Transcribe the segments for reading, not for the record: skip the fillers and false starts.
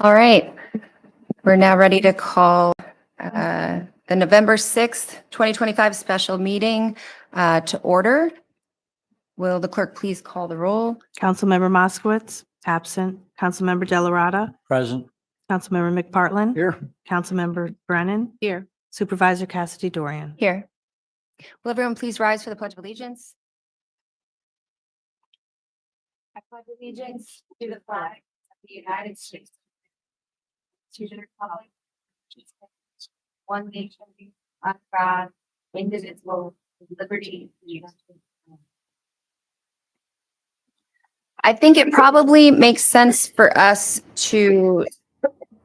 All right, we're now ready to call the November 6th, 2025 special meeting to order. Will the clerk please call the roll? Councilmember Moskowitz, absent. Councilmember Delarada. Present. Councilmember McPartlin. Here. Councilmember Brennan. Here. Supervisor Cassidy Dorian. Here. Will everyone please rise for the Pledge of Allegiance? I pledge allegiance to the flag of the United States, to the republic, one nation, under God, indivisible, with liberty and justice. I think it probably makes sense for us to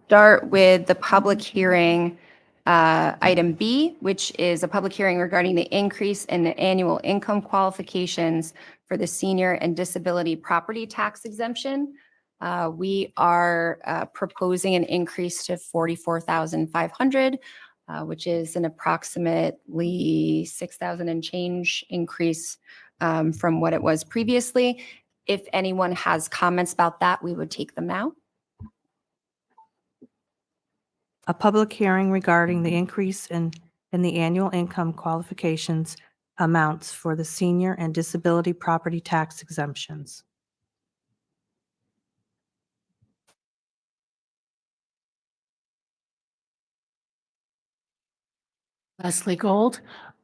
start with the public hearing, item B, which is a public hearing regarding the increase in the annual income qualifications for the senior and disability property tax exemption. We are proposing an increase to 44,500, which is an approximately 6,000 and change increase from what it was previously. If anyone has comments about that, we would take them now. A public hearing regarding the increase in the annual income qualifications amounts for the senior and disability property tax exemptions. Leslie Gold.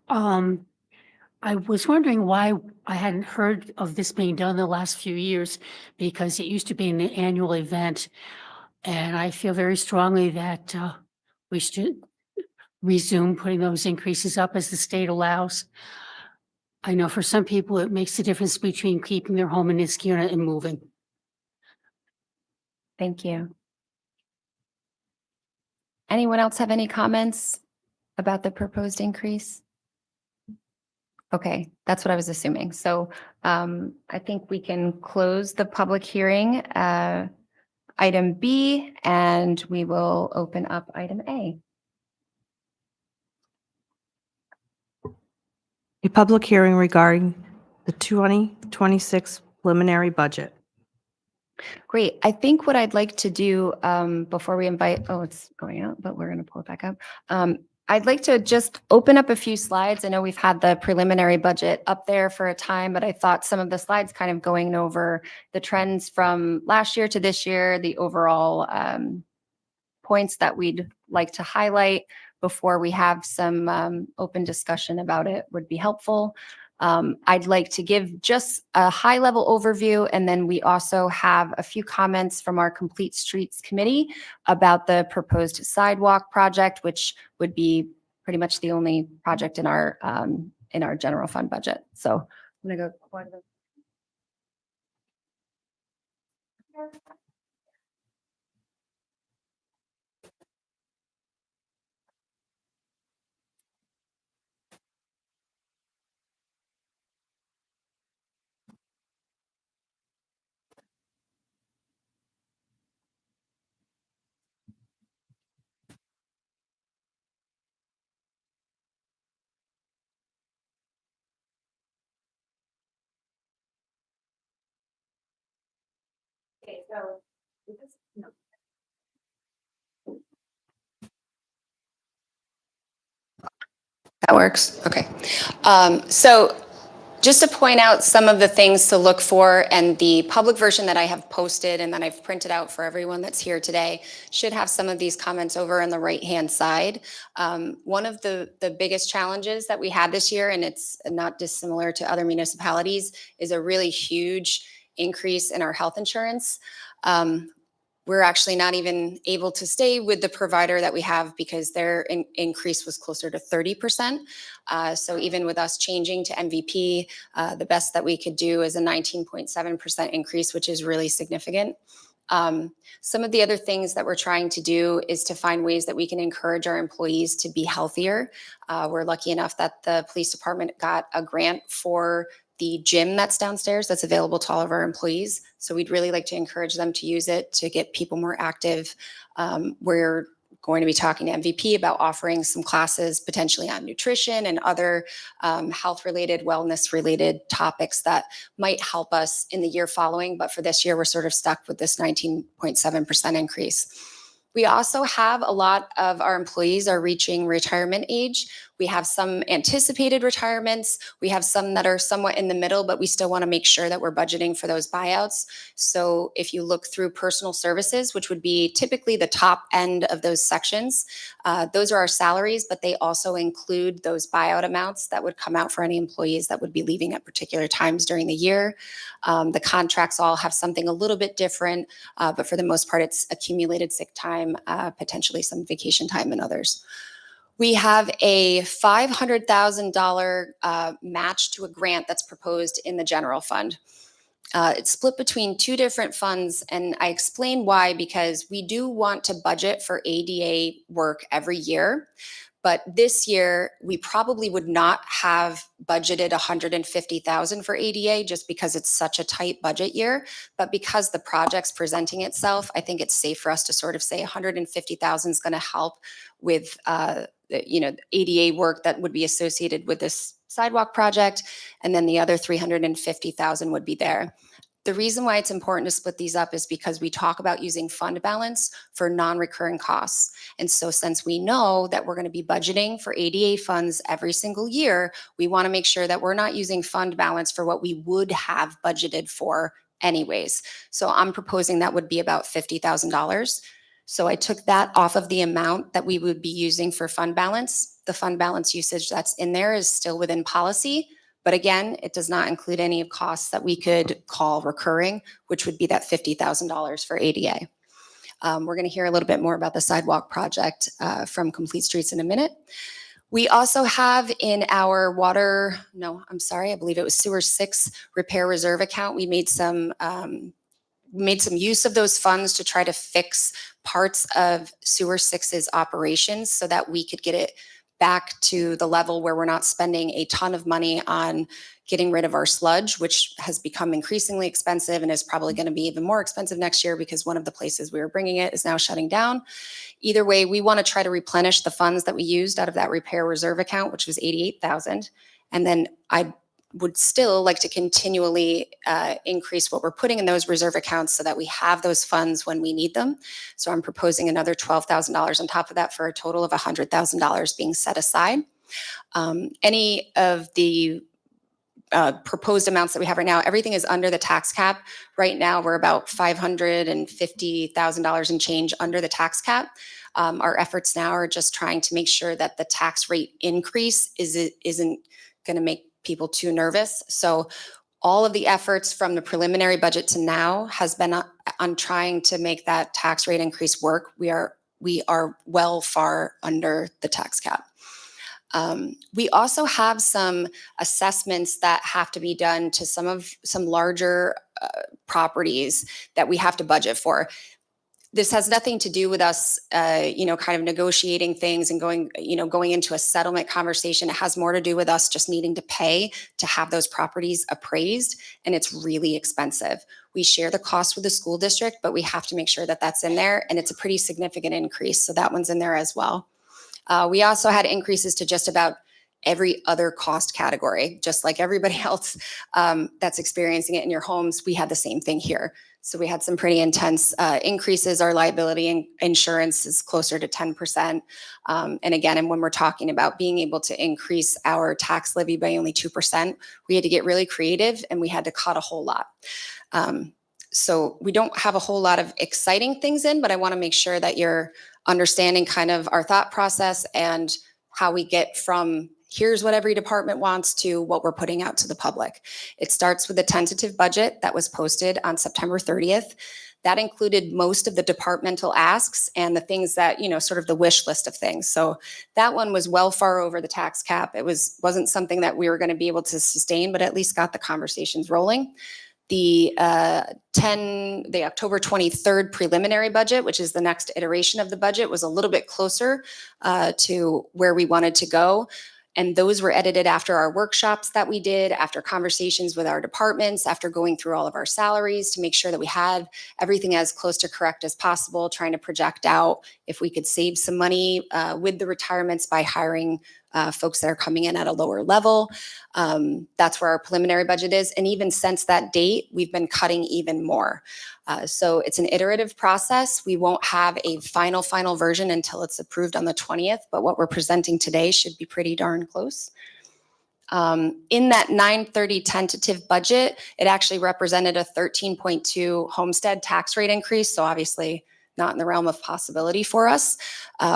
I was wondering why I hadn't heard of this being done in the last few years, because it used to be an annual event. And I feel very strongly that we should resume putting those increases up as the state allows. I know for some people, it makes the difference between keeping their home in Niskuna and moving. Thank you. Anyone else have any comments about the proposed increase? Okay, that's what I was assuming. So I think we can close the public hearing, item B, and we will open up item A. A public hearing regarding the 2026 preliminary budget. Great. I think what I'd like to do before we invite, oh, it's going out, but we're going to pull it back up. I'd like to just open up a few slides. I know we've had the preliminary budget up there for a time, but I thought some of the slides kind of going over the trends from last year to this year, the overall points that we'd like to highlight before we have some open discussion about it would be helpful. I'd like to give just a high-level overview, and then we also have a few comments from our Complete Streets Committee about the proposed sidewalk project, which would be pretty much the only project in our general fund budget. So I'm gonna go quite a bit. Okay, so that works. Okay. So just to point out some of the things to look for, and the public version that I have posted and that I've printed out for everyone that's here today should have some of these comments over on the right-hand side. One of the biggest challenges that we had this year, and it's not dissimilar to other municipalities, is a really huge increase in our health insurance. We're actually not even able to stay with the provider that we have because their increase was closer to 30%. So even with us changing to MVP, the best that we could do is a 19.7% increase, which is really significant. Some of the other things that we're trying to do is to find ways that we can encourage our employees to be healthier. We're lucky enough that the police department got a grant for the gym that's downstairs that's available to all of our employees. So we'd really like to encourage them to use it to get people more active. We're going to be talking to MVP about offering some classes potentially on nutrition and other health-related, wellness-related topics that might help us in the year following. But for this year, we're sort of stuck with this 19.7% increase. We also have a lot of our employees are reaching retirement age. We have some anticipated retirements. We have some that are somewhat in the middle, but we still want to make sure that we're budgeting for those buyouts. So if you look through personal services, which would be typically the top end of those sections, those are our salaries, but they also include those buyout amounts that would come out for any employees that would be leaving at particular times during the year. The contracts all have something a little bit different, but for the most part, it's accumulated sick time, potentially some vacation time and others. We have a $500,000 match to a grant that's proposed in the general fund. It's split between two different funds, and I explain why, because we do want to budget for ADA work every year. But this year, we probably would not have budgeted $150,000 for ADA just because it's such a tight budget year. But because the project's presenting itself, I think it's safe for us to sort of say $150,000 is going to help with ADA work that would be associated with this sidewalk project, and then the other $350,000 would be there. The reason why it's important to split these up is because we talk about using fund balance for non-recurring costs. And so since we know that we're going to be budgeting for ADA funds every single year, we want to make sure that we're not using fund balance for what we would have budgeted for anyways. So I'm proposing that would be about $50,000. So I took that off of the amount that we would be using for fund balance. The fund balance usage that's in there is still within policy. But again, it does not include any costs that we could call recurring, which would be that $50,000 for ADA. We're going to hear a little bit more about the sidewalk project from Complete Streets in a minute. We also have in our I believe it was Sewer 6 repair reserve account. We made some use of those funds to try to fix parts of Sewer 6's operations so that we could get it back to the level where we're not spending a ton of money on getting rid of our sludge, which has become increasingly expensive and is probably going to be even more expensive next year because one of the places we were bringing it is now shutting down. Either way, we want to try to replenish the funds that we used out of that repair reserve account, which was $88,000. And then I would still like to continually increase what we're putting in those reserve accounts so that we have those funds when we need them. So I'm proposing another $12,000 on top of that for a total of $100,000 being set aside. Any of the proposed amounts that we have right now, everything is under the tax cap. Right now, we're about $550,000 and change under the tax cap. Our efforts now are just trying to make sure that the tax rate increase isn't going to make people too nervous. So all of the efforts from the preliminary budget to now has been on trying to make that tax rate increase work. We are well far under the tax cap. We also have some assessments that have to be done to some larger properties that we have to budget for. This has nothing to do with us, kind of negotiating things and going into a settlement conversation. It has more to do with us just needing to pay to have those properties appraised, and it's really expensive. We share the cost with the school district, but we have to make sure that that's in there, and it's a pretty significant increase, so that one's in there as well. We also had increases to just about every other cost category, just like everybody else that's experiencing it in your homes. We had the same thing here. So we had some pretty intense increases. Our liability insurance is closer to 10%. And again, and when we're talking about being able to increase our tax levy by only 2%, we had to get really creative and we had to cut a whole lot. So we don't have a whole lot of exciting things in, but I want to make sure that you're understanding kind of our thought process and how we get from here's what every department wants to what we're putting out to the public. It starts with a tentative budget that was posted on September 30th. That included most of the departmental asks and the things that, sort of the wish list of things. So that one was well far over the tax cap. It wasn't something that we were going to be able to sustain, but at least got the conversations rolling. The October 23rd preliminary budget, which is the next iteration of the budget, was a little bit closer to where we wanted to go. And those were edited after our workshops that we did, after conversations with our departments, after going through all of our salaries to make sure that we had everything as close to correct as possible, trying to project out if we could save some money with the retirements by hiring folks that are coming in at a lower level. That's where our preliminary budget is. And even since that date, we've been cutting even more. So it's an iterative process. We won't have a final version until it's approved on the 20th, but what we're presenting today should be pretty darn close. In that 9/30 tentative budget, it actually represented a 13.2 homestead tax rate increase. So obviously not in the realm of possibility for us.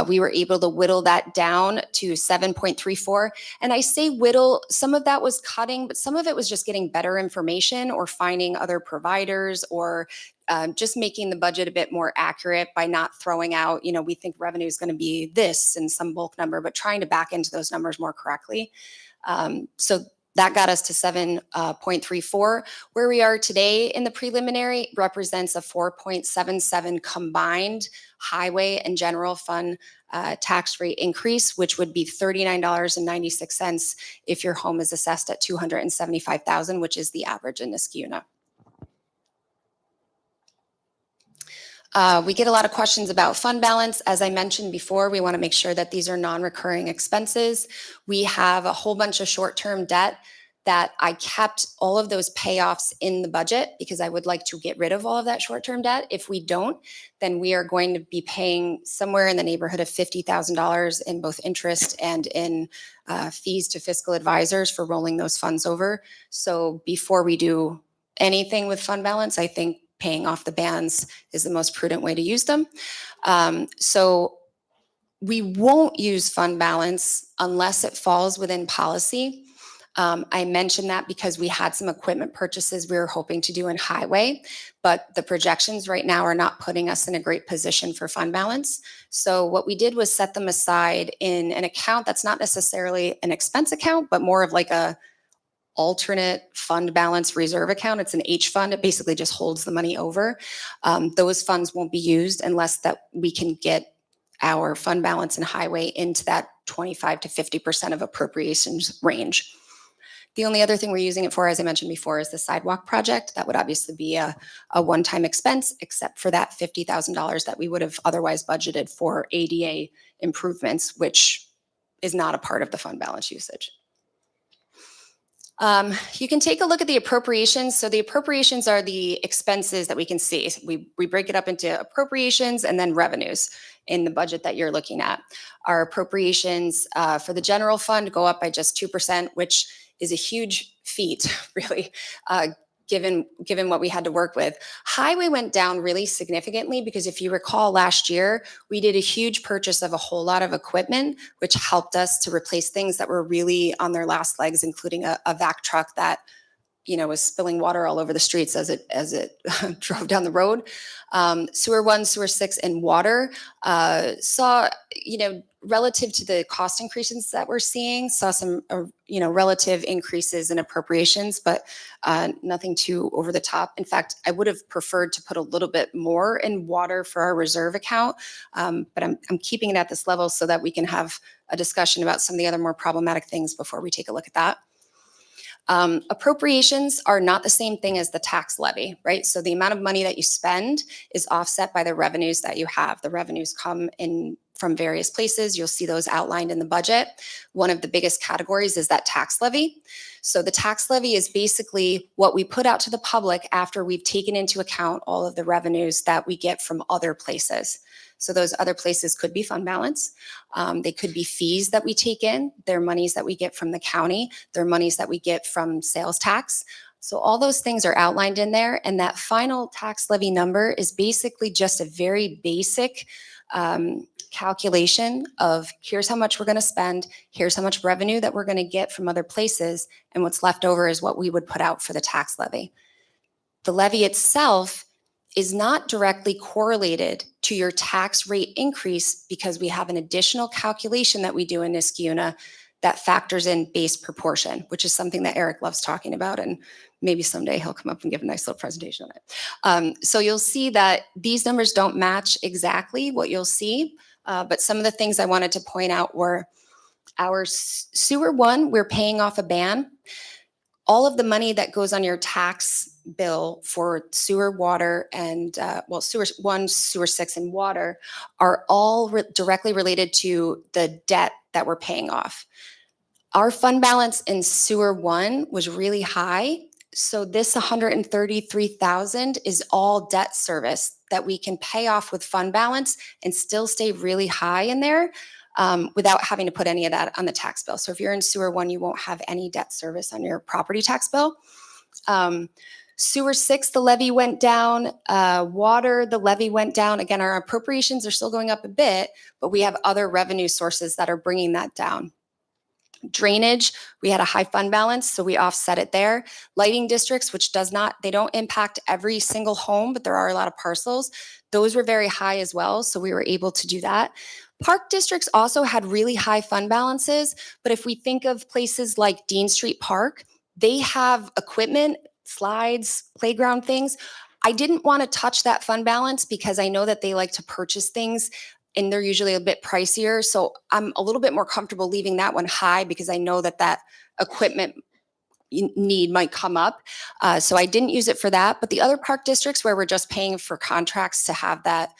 We were able to whittle that down to 7.34. And I say whittle, some of that was cutting, but some of it was just getting better information or finding other providers or just making the budget a bit more accurate by not throwing out, we think revenue is going to be this in some bulk number, but trying to back into those numbers more correctly. So that got us to 7.34. Where we are today in the preliminary represents a 4.77 combined highway and general fund tax rate increase, which would be $39.96 if your home is assessed at $275,000, which is the average in Niskayuna. We get a lot of questions about fund balance. As I mentioned before, we want to make sure that these are non-recurring expenses. We have a whole bunch of short-term debt that I kept all of those payoffs in the budget because I would like to get rid of all of that short-term debt. If we don't, then we are going to be paying somewhere in the neighborhood of $50,000 in both interest and in fees to fiscal advisors for rolling those funds over. So before we do anything with fund balance, I think paying off the bands is the most prudent way to use them. So we won't use fund balance unless it falls within policy. I mentioned that because we had some equipment purchases we were hoping to do in highway, but the projections right now are not putting us in a great position for fund balance. So what we did was set them aside in an account that's not necessarily an expense account, but more of like a alternate fund balance reserve account. It's an H fund. It basically just holds the money over. Those funds won't be used unless that we can get our fund balance in highway into that 25 to 50% of appropriations range. The only other thing we're using it for, as I mentioned before, is the sidewalk project. That would obviously be a one-time expense, except for that $50,000 that we would have otherwise budgeted for ADA improvements, which is not a part of the fund balance usage. You can take a look at the appropriations. So the appropriations are the expenses that we can see. We break it up into appropriations and then revenues in the budget that you're looking at. Our appropriations for the general fund go up by just 2%, which is a huge feat, really, given what we had to work with. Highway went down really significantly because if you recall last year, we did a huge purchase of a whole lot of equipment, which helped us to replace things that were really on their last legs, including a vac truck that was spilling water all over the streets as it drove down the road. Sewer 1, Sewer 6, and water saw, relative to the cost increases that we're seeing, saw some, relative increases in appropriations, but nothing too over the top. In fact, I would have preferred to put a little bit more in water for our reserve account, but I'm keeping it at this level so that we can have a discussion about some of the other more problematic things before we take a look at that. Appropriations are not the same thing as the tax levy, right? So the amount of money that you spend is offset by the revenues that you have. The revenues come in from various places. You'll see those outlined in the budget. One of the biggest categories is that tax levy. So the tax levy is basically what we put out to the public after we've taken into account all of the revenues that we get from other places. So those other places could be fund balance. They could be fees that we take in. They're monies that we get from the county. They're monies that we get from sales tax. So all those things are outlined in there. And that final tax levy number is basically just a very basic calculation of here's how much we're going to spend, here's how much revenue that we're going to get from other places, and what's left over is what we would put out for the tax levy. The levy itself is not directly correlated to your tax rate increase because we have an additional calculation that we do in Niskayuna that factors in base proportion, which is something that Eric loves talking about, and maybe someday he'll come up and give a nice little presentation on it. So you'll see that these numbers don't match exactly what you'll see, but some of the things I wanted to point out were Our sewer one, we're paying off a ban. All of the money that goes on your tax bill for sewer, water, and sewer 1, sewer 6, and water are all directly related to the debt that we're paying off. Our fund balance in sewer 1 was really high. So this 133,000 is all debt service that we can pay off with fund balance and still stay really high in there without having to put any of that on the tax bill. So if you're in sewer 1, you won't have any debt service on your property tax bill. Sewer 6, the levy went down. Water, the levy went down. Again, our appropriations are still going up a bit, but we have other revenue sources that are bringing that down. Drainage, we had a high fund balance, so we offset it there. Lighting districts, which they don't impact every single home, but there are a lot of parcels. Those were very high as well, so we were able to do that. Park districts also had really high fund balances, but if we think of places like Dean Street Park, they have equipment, slides, playground things. I didn't want to touch that fund balance because I know that they like to purchase things and they're usually a bit pricier. So I'm a little bit more comfortable leaving that one high because I know that that equipment need might come up. So I didn't use it for that. But the other park districts where we're just paying for contracts to have that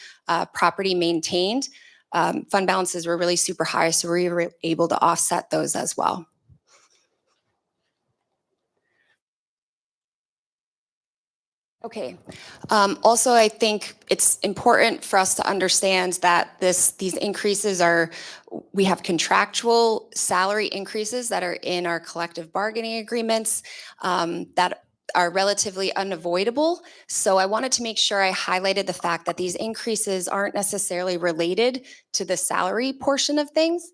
property maintained, fund balances were really super high. So we were able to offset those as well. Okay. Also, I think it's important for us to understand that these increases we have contractual salary increases that are in our collective bargaining agreements that are relatively unavoidable. So I wanted to make sure I highlighted the fact that these increases aren't necessarily related to the salary portion of things.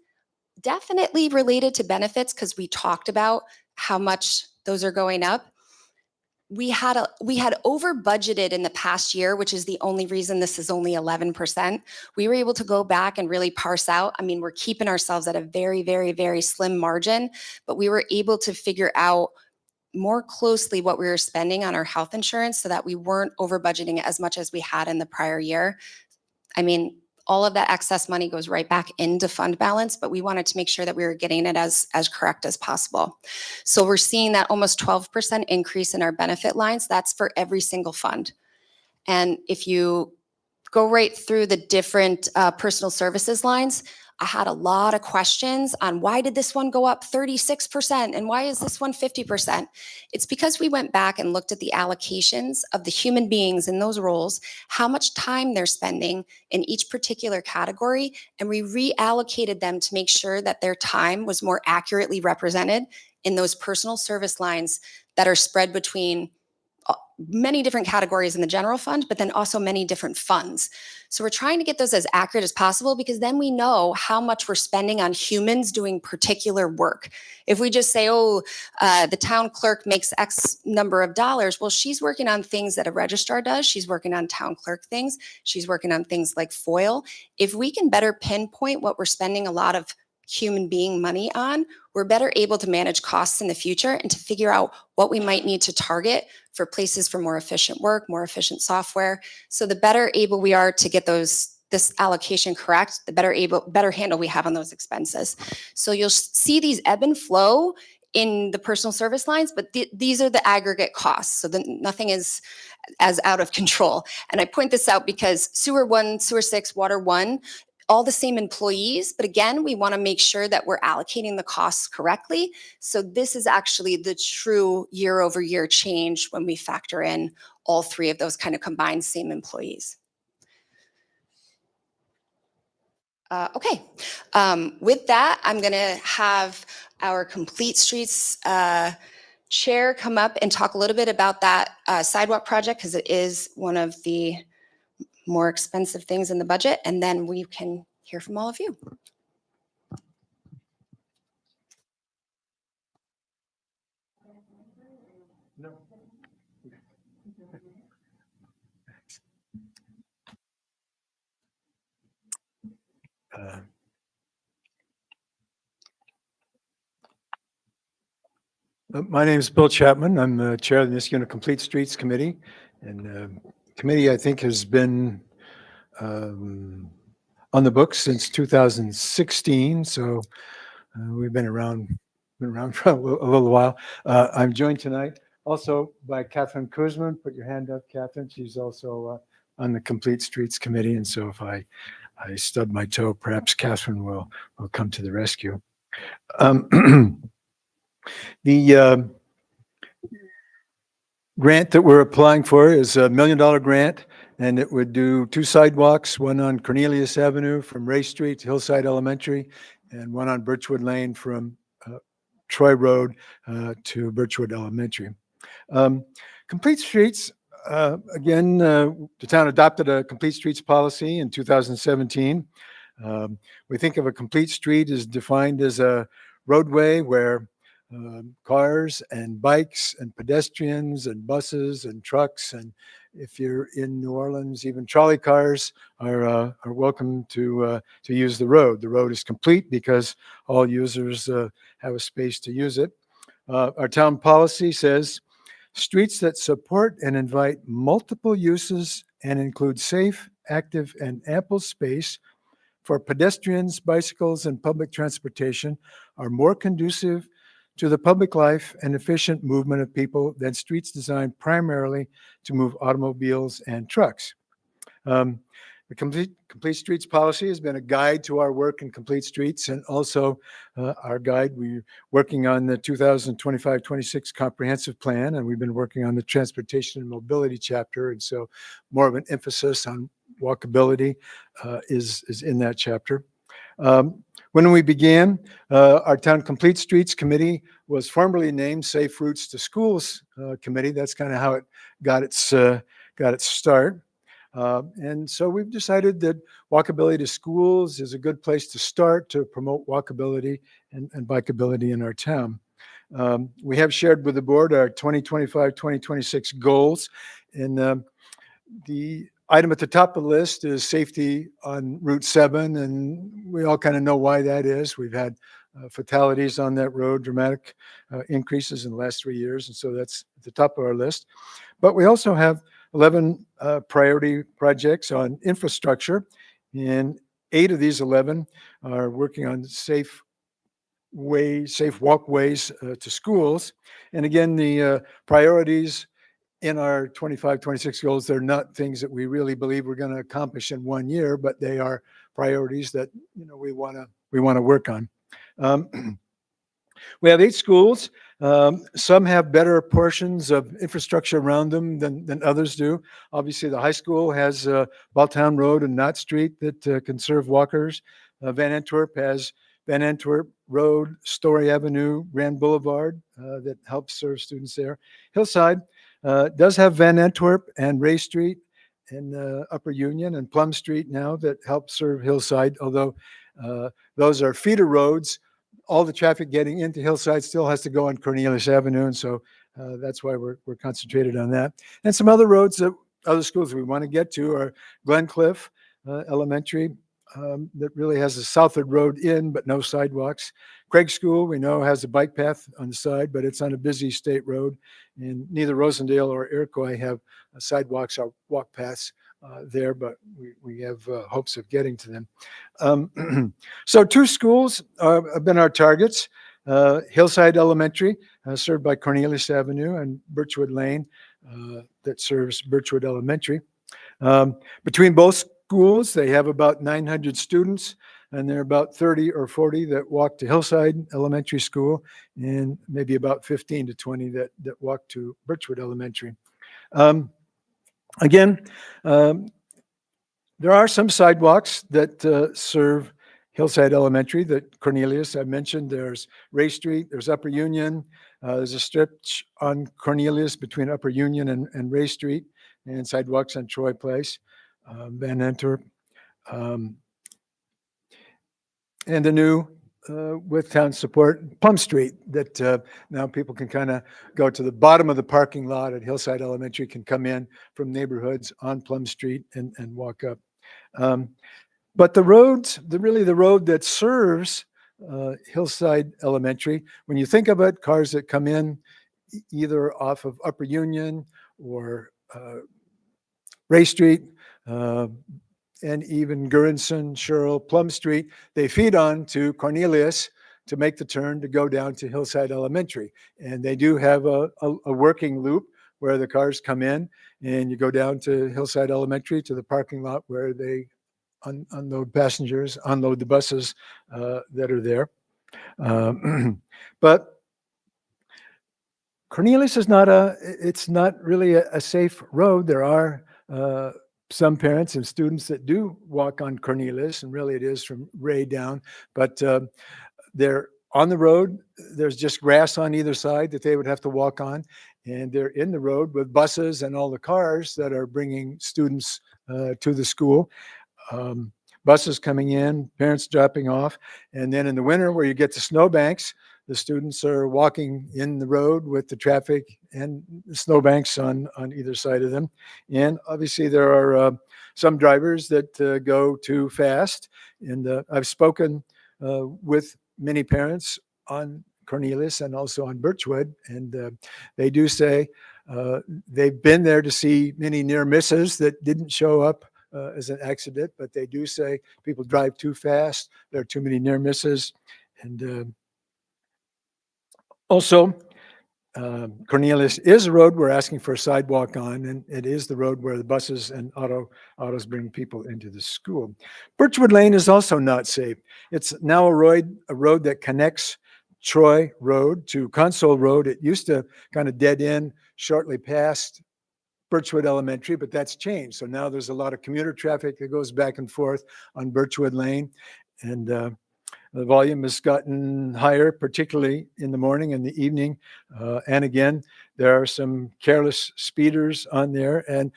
Definitely related to benefits because we talked about how much those are going up. We had over budgeted in the past year, which is the only reason this is only 11%. We were able to go back and really parse out. I mean, we're keeping ourselves at a very, very, very slim margin, but we were able to figure out more closely what we were spending on our health insurance so that we weren't over budgeting as much as we had in the prior year. I mean, all of that excess money goes right back into fund balance, but we wanted to make sure that we were getting it as correct as possible. So we're seeing that almost 12% increase in our benefit lines. That's for every single fund. And if you go right through the different personal services lines, I had a lot of questions on why did this one go up 36% and why is this one 50%? It's because we went back and looked at the allocations of the human beings in those roles, how much time they're spending in each particular category, and we reallocated them to make sure that their time was more accurately represented in those personal service lines that are spread between many different categories in the general fund, but then also many different funds. So we're trying to get those as accurate as possible because then we know how much we're spending on humans doing particular work. If we just say, the town clerk makes X number of dollars, well, she's working on things that a registrar does. She's working on town clerk things. She's working on things like FOIL. If we can better pinpoint what we're spending a lot of human being money on, we're better able to manage costs in the future and to figure out what we might need to target for places for more efficient work, more efficient software. So the better able we are to get this allocation correct, the better handle we have on those expenses. So you'll see these ebb and flow in the personal service lines, but these are the aggregate costs. So nothing is as out of control. And I point this out because sewer 1, sewer 6, water 1, all the same employees, but again, we want to make sure that we're allocating the costs correctly. So this is actually the true year-over-year change when we factor in all three of those kind of combined same employees. Okay, with that, I'm going to have our Complete Streets chair come up and talk a little bit about that sidewalk project because it is one of the more expensive things in the budget, and then we can hear from all of you. No. My name is Bill Chapman. I'm the chair of the Niskayuna Complete Streets Committee. And the committee, I think, has been on the books since 2016. So We've been around for a little while. I'm joined tonight also by Catherine Kuzman. Put your hand up, Catherine. She's also on the Complete Streets Committee. And so if I stub my toe, perhaps Catherine will come to the rescue. The grant that we're applying for is a $1 million grant, and it would do 2 sidewalks, one on Cornelius Avenue from Ray Street to Hillside Elementary, and one on Birchwood Lane from Troy Road to Birchwood Elementary. Complete Streets, again, the town adopted a Complete Streets policy in 2017. We think of a complete street as defined as a roadway where cars and bikes and pedestrians and buses and trucks, and if you're in New Orleans, even trolley cars are welcome to use the road. The road is complete because all users have a space to use it. Our town policy says streets that support and invite multiple uses and include safe, active, and ample space for pedestrians, bicycles, and public transportation are more conducive to the public life and efficient movement of people than streets designed primarily to move automobiles and trucks. The Complete Streets policy has been a guide to our work in Complete Streets, and also our guide. We're working on the 2025-26 comprehensive plan, and we've been working on the transportation and mobility chapter, and so more of an emphasis on walkability is in that chapter. When we began, our town Complete Streets Committee was formerly named Safe Routes to Schools Committee. That's kind of how it got its start. And so we've decided that walkability to schools is a good place to start to promote walkability and bikeability in our town. We have shared with the board our 2025-2026 goals, and the item at the top of the list is safety on Route 7, and we all kind of know why that is. We've had fatalities on that road, dramatic increases in the last 3 years, and so that's at the top of our list. But we also have 11 priority projects on infrastructure, and 8 of these 11 are working on safe walkways to schools. And again, the priorities in our 25-26 goals, they're not things that we really believe we're going to accomplish in 1 year, but they are priorities that we want to work on. We have 8 schools. Some have better portions of infrastructure around them than others do. Obviously, the high school has Balltown Road and Knott Street that can serve walkers. Van Antwerp has Van Antwerp Road, Story Avenue, Grand Boulevard that helps serve students there. Hillside does have Van Antwerp and Ray Street and Upper Union and Plum Street now that help serve Hillside, although those are feeder roads. All the traffic getting into Hillside still has to go on Cornelius Avenue, and so that's why we're concentrated on that. And some other roads that other schools we want to get to are Glencliff Elementary, that really has a Southwood Road in, but no sidewalks. Craig School, we know, has a bike path on the side, but it's on a busy state road. And neither Rosendale or Iroquois have sidewalks or walk paths there, but we have hopes of getting to them. So 2 schools have been our targets. Hillside Elementary, served by Cornelius Avenue, and Birchwood Lane, that serves Birchwood Elementary. Between both schools, they have about 900 students, and there are about 30 or 40 that walk to Hillside Elementary School, and maybe about 15 to 20 that walk to Birchwood Elementary. Again, there are some sidewalks that serve Hillside Elementary that Cornelius, I mentioned. There's Ray Street, there's Upper Union, there's a stretch on Cornelius between Upper Union and Ray Street, and sidewalks on Troy Place, Van Antwerp, and the new, with town support, Plum Street, that now people can kind of go to the bottom of the parking lot at Hillside Elementary, can come in from neighborhoods on Plum Street and walk up. But the roads, the road that serves Hillside Elementary, when you think of it, cars that come in either off of Upper Union or Ray Street, and even Gurinson, Sherrill, Plum Street, they feed on to Cornelius to make the turn to go down to Hillside Elementary. And they do have a working loop where the cars come in and you go down to Hillside Elementary to the parking lot where they unload passengers, unload the buses that are there. But Cornelius is it's not really a safe road. There are some parents and students that do walk on Cornelius, and really it is from Ray down, but they're on the road. There's just grass on either side that they would have to walk on, and they're in the road with buses and all the cars that are bringing students to the school. Buses coming in, parents dropping off, and then in the winter where you get to snowbanks, the students are walking in the road with the traffic and snowbanks on either side of them. And obviously there are some drivers that go too fast. And I've spoken with many parents on Cornelius and also on Birchwood, and they do say they've been there to see many near misses that didn't show up as an accident, but they do say people drive too fast. There are too many near misses. And also, Cornelius is a road we're asking for a sidewalk on, and it is the road where the buses and autos bring people into the school. Birchwood Lane is also not safe. It's now a road that connects Troy Road to Console Road. It used to kind of dead end shortly past Birchwood Elementary, but that's changed. So now there's a lot of commuter traffic that goes back and forth on Birchwood Lane, and the volume has gotten higher, particularly in the morning and the evening. And again, there are some careless speeders on there, and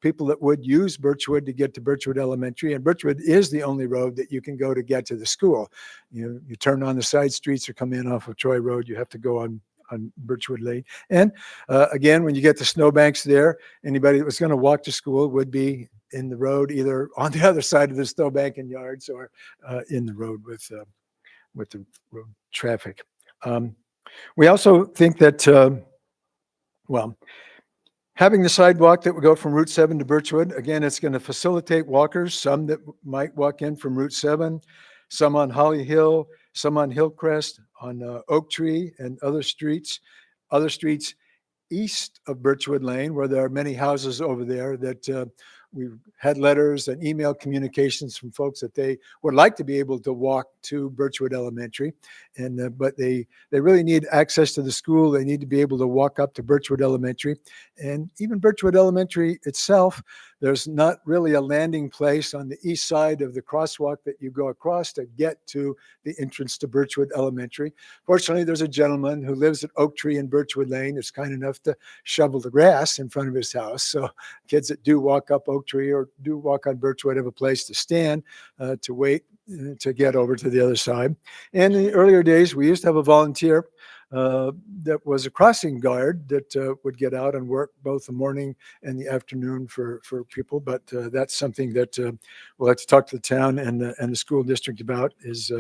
people that would use Birchwood to get to Birchwood Elementary. And Birchwood is the only road that you can go to get to the school. You turn on the side streets or come in off of Troy Road, you have to go on Birchwood Lane. And again, when you get the snowbanks there, anybody that was going to walk to school would be in the road, either on the other side of the snowbank and yards or in the road with the road traffic. We also think that, having the sidewalk that would go from Route 7 to Birchwood, again, it's going to facilitate walkers, some that might walk in from Route 7, some on Holly Hill, some on Hillcrest, on Oak Tree and other streets east of Birchwood Lane, where there are many houses over there that we've had letters and email communications from folks that they would like to be able to walk to Birchwood Elementary, and but they really need access to the school. They need to be able to walk up to Birchwood Elementary, and even Birchwood Elementary itself, there's not really a landing place on the east side of the crosswalk that you go across to get to the entrance to Birchwood Elementary. Fortunately, there's a gentleman who lives at Oak Tree in Birchwood Lane that's kind enough to shovel the grass in front of his house. So kids that do walk up Oak Tree or do walk on Birchwood have a place to stand to wait to get over to the other side. And in the earlier days, we used to have a volunteer that was a crossing guard that would get out and work both the morning and the afternoon for people. But that's something that we'll have to talk to the town and the school district about, is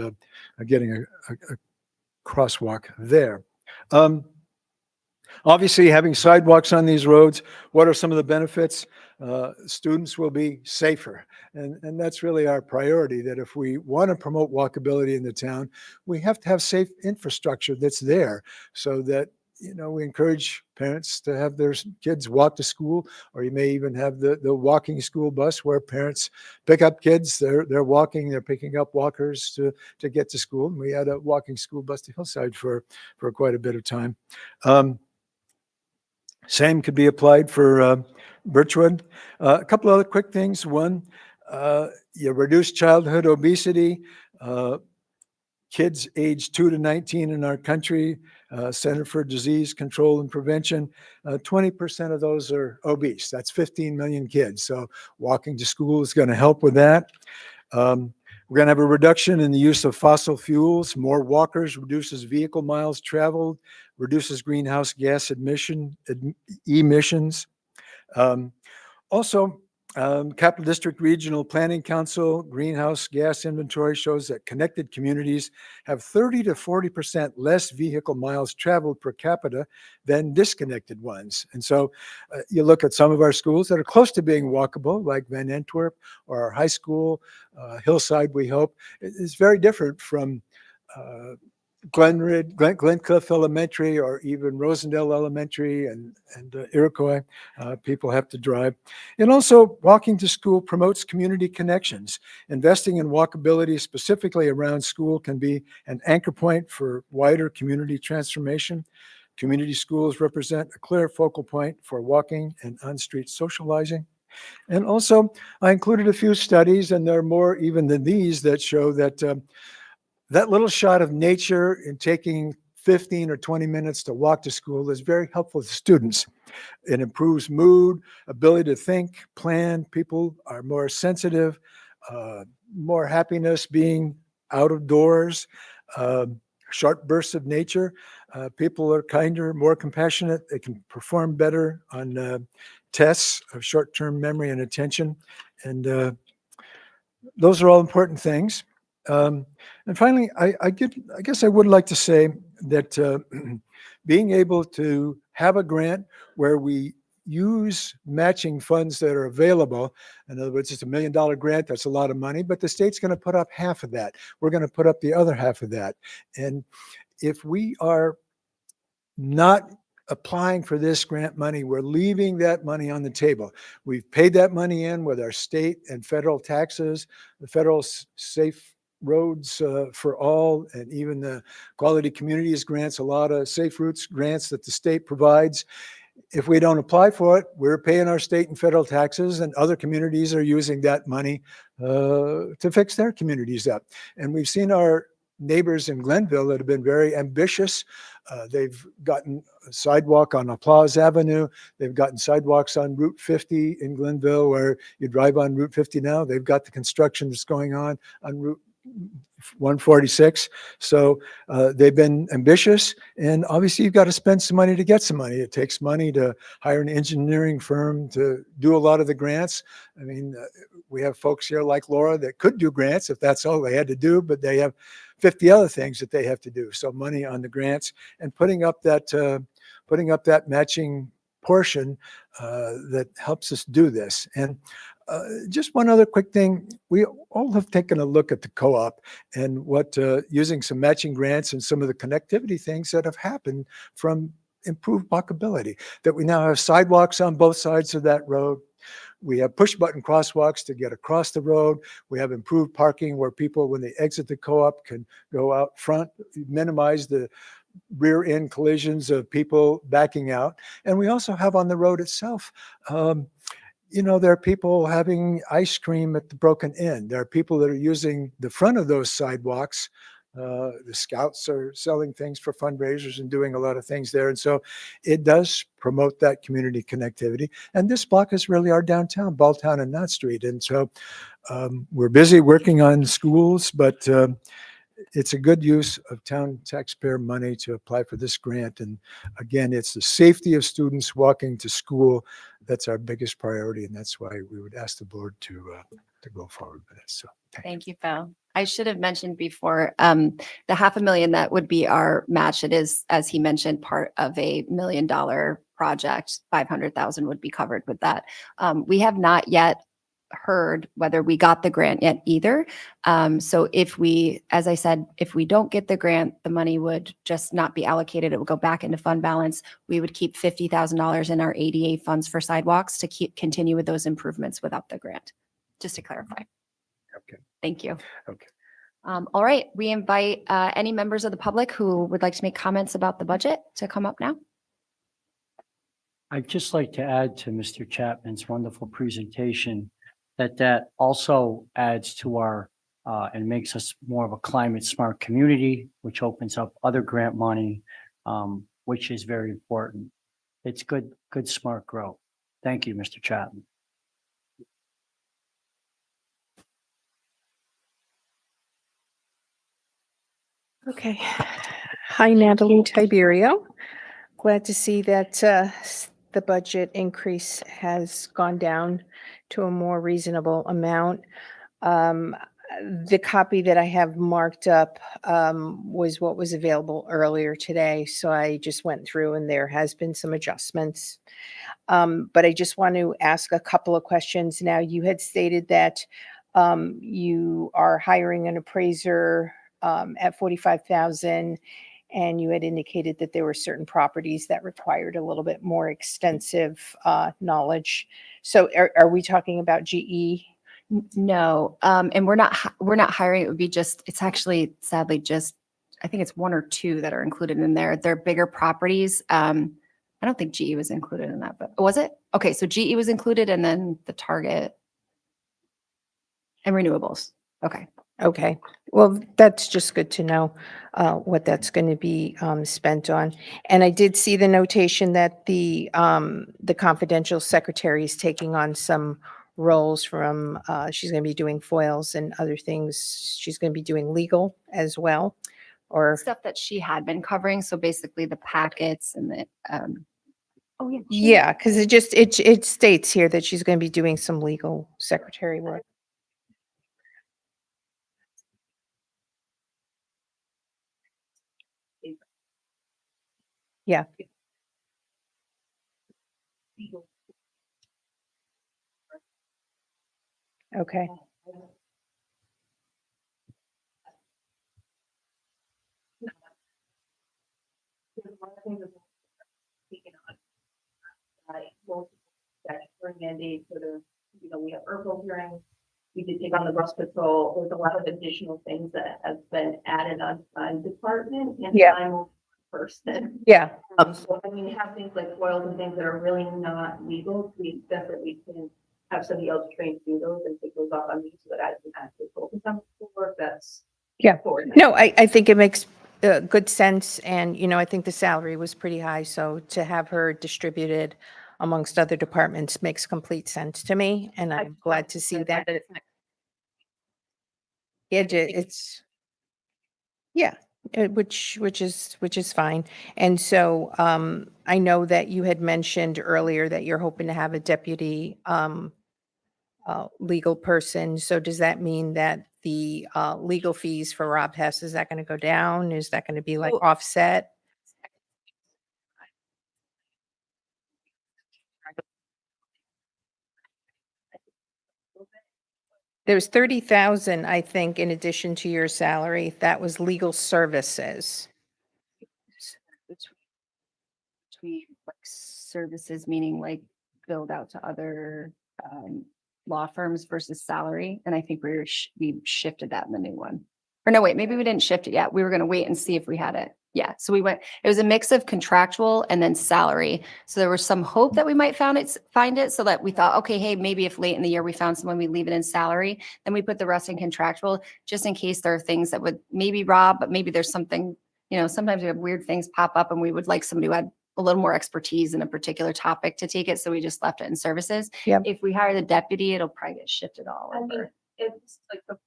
getting a crosswalk there. Obviously, having sidewalks on these roads, what are some of the benefits? Students will be safer. And that's really our priority, that if we want to promote walkability in the town, we have to have safe infrastructure that's there, so that, we encourage parents to have their kids walk to school, or you may even have the walking school bus where parents pick up kids. They're walking, they're picking up walkers to get to school. And we had a walking school bus to Hillside for quite a bit of time. Same could be applied for Birchwood. A couple other quick things. One, you reduce childhood obesity. Kids age 2 to 19 in our country, Center for Disease Control and Prevention, 20% of those are obese. That's 15 million kids. So walking to school is going to help with that. We're going to have a reduction in the use of fossil fuels. More walkers reduces vehicle miles traveled, reduces greenhouse gas emissions. Also, Capital District Regional Planning Council greenhouse gas inventory shows that connected communities have 30 to 40% less vehicle miles traveled per capita than disconnected ones. And so you look at some of our schools that are close to being walkable, like Van Antwerp or our high school, Hillside, we hope. It's very different from Glencliff Elementary, or even Rosendale Elementary and Iroquois. People have to drive. And also, walking to school promotes community connections. Investing in walkability specifically around school can be an anchor point for wider community transformation. Community schools represent a clear focal point for walking and on-street socializing. And also, I included a few studies, and there are more even than these, that show that that little shot of nature in taking 15 or 20 minutes to walk to school is very helpful to students. It improves mood, ability to think, plan. People are more sensitive, more happiness being out of doors, short bursts of nature. People are kinder, more compassionate. They can perform better on tests of short-term memory and attention. And those are all important things. And finally, I guess I would like to say that being able to have a grant where we use matching funds that are available, in other words, it's $1 million grant, that's a lot of money, but the state's going to put up half of that. We're going to put up the other half of that. And if we are not applying for this grant money, we're leaving that money on the table. We've paid that money in with our state and federal taxes, the federal Safe Roads for All, and even the Quality Communities grants, a lot of Safe Routes grants that the state provides. If we don't apply for it, we're paying our state and federal taxes, and other communities are using that money to fix their communities up. And we've seen our neighbors in Glenville that have been very ambitious. They've gotten a sidewalk on Applause Avenue. They've gotten sidewalks on Route 50 in Glenville, where you drive on Route 50 now. They've got the construction that's going on Route 146. So they've been ambitious, and obviously you've got to spend some money to get some money. It takes money to hire an engineering firm to do a lot of the grants. I mean, we have folks here like Laura that could do grants if that's all they had to do, but they have 50 other things that they have to do. So money on the grants and putting up that matching portion that helps us do this. And just one other quick thing. We all have taken a look at the co-op and what using some matching grants and some of the connectivity things that have happened from improved walkability, that we now have sidewalks on both sides of that road. We have push button crosswalks to get across the road. We have improved parking where people, when they exit the co-op, can go out front, minimize the rear end collisions of people backing out. And we also have on the road itself, there are people having ice cream at the broken end. There are people that are using the front of those sidewalks. The Scouts are selling things for fundraisers and doing a lot of things there. And so it does promote that community connectivity. And this block is really our downtown, Balltown and Knott Street. And so we're busy working on schools, but it's a good use of town taxpayer money to apply for this grant. And again, it's the safety of students walking to school. That's our biggest priority. And that's why we would ask the board to go forward with it. So Thank you, Phil. I should have mentioned before, the $500,000, that would be our match. It is, as he mentioned, part of a $1 million project. 500,000 would be covered with that. We have not yet heard whether we got the grant yet either. So if we, as I said, if we don't get the grant, the money would just not be allocated. It would go back into fund balance. We would keep $50,000 in our ADA funds for sidewalks to continue with those improvements without the grant, just to clarify. Okay. Thank you. Okay. All right. We invite any members of the public who would like to make comments about the budget to come up now. I'd just like to add to Mr. Chapman's wonderful presentation that also adds to our and makes us more of a climate smart community, which opens up other grant money, which is very important. It's good smart growth. Thank you, Mr. Chapman. Okay. Hi, Natalie Tiberio. Glad to see that the budget increase has gone down to a more reasonable amount. The copy that I have marked up was what was available earlier today. So I just went through and there has been some adjustments. But I just want to ask a couple of questions. Now, you had stated that you are hiring an appraiser at 45,000. And you had indicated that there were certain properties that required a little bit more extensive knowledge. So are we talking about GE? No, and we're not hiring. It would be just, it's actually sadly just, I think it's one or two that are included in there. They're bigger properties. I don't think GE was included in that, but was it? Okay, so GE was included and then the Target and renewables. Okay. Okay, well, that's just good to know what that's going to be spent on. And I did see the notation that the confidential secretary is taking on some roles from, she's going to be doing foils and other things. She's going to be doing legal as well, or, Stuff that she had been covering. So basically the packets and the, oh yeah. yeah, because it states here that she's going to be doing some legal secretary work. Yeah. Okay. Statutory mandate for the, we have ERCO hearings. We did take on the bus patrol. There's a lot of additional things that have been added on department and Yeah. I'm person. Yeah. So I mean, you have things like foils and things that are really not legal. We definitely can have somebody else trained to do those and take those off on me so that I can actually focus on the work that's. Yeah. important. No, I think it makes good sense. And, I think the salary was pretty high. So to have her distributed amongst other departments makes complete sense to me. And I'm glad to see that. It's, yeah, which is fine. And so I know that you had mentioned earlier that you're hoping to have a deputy legal person. So does that mean that the legal fees for Rob Hess, is that going to go down? Is that going to be like Well- offset? There's 30,000, I think, in addition to your salary. That was legal services. Between like services, meaning like billed out to other law firms versus salary. And I think we shifted that in the new one. Or no, wait, maybe we didn't shift it yet. We were going to wait and see if we had it. Yeah. So it was a mix of contractual and then salary. So there was some hope that we might find it so that we thought, okay, hey, maybe if late in the year we found someone, we leave it in salary, then we put the rest in contractual, just in case there are things that would maybe rob, but maybe there's something, sometimes we have weird things pop up and we would like somebody who had a little more expertise in a particular topic to take it. So we just left it in services. Yep. If we hire the deputy, it'll probably get shifted all I mean, over. it's like the.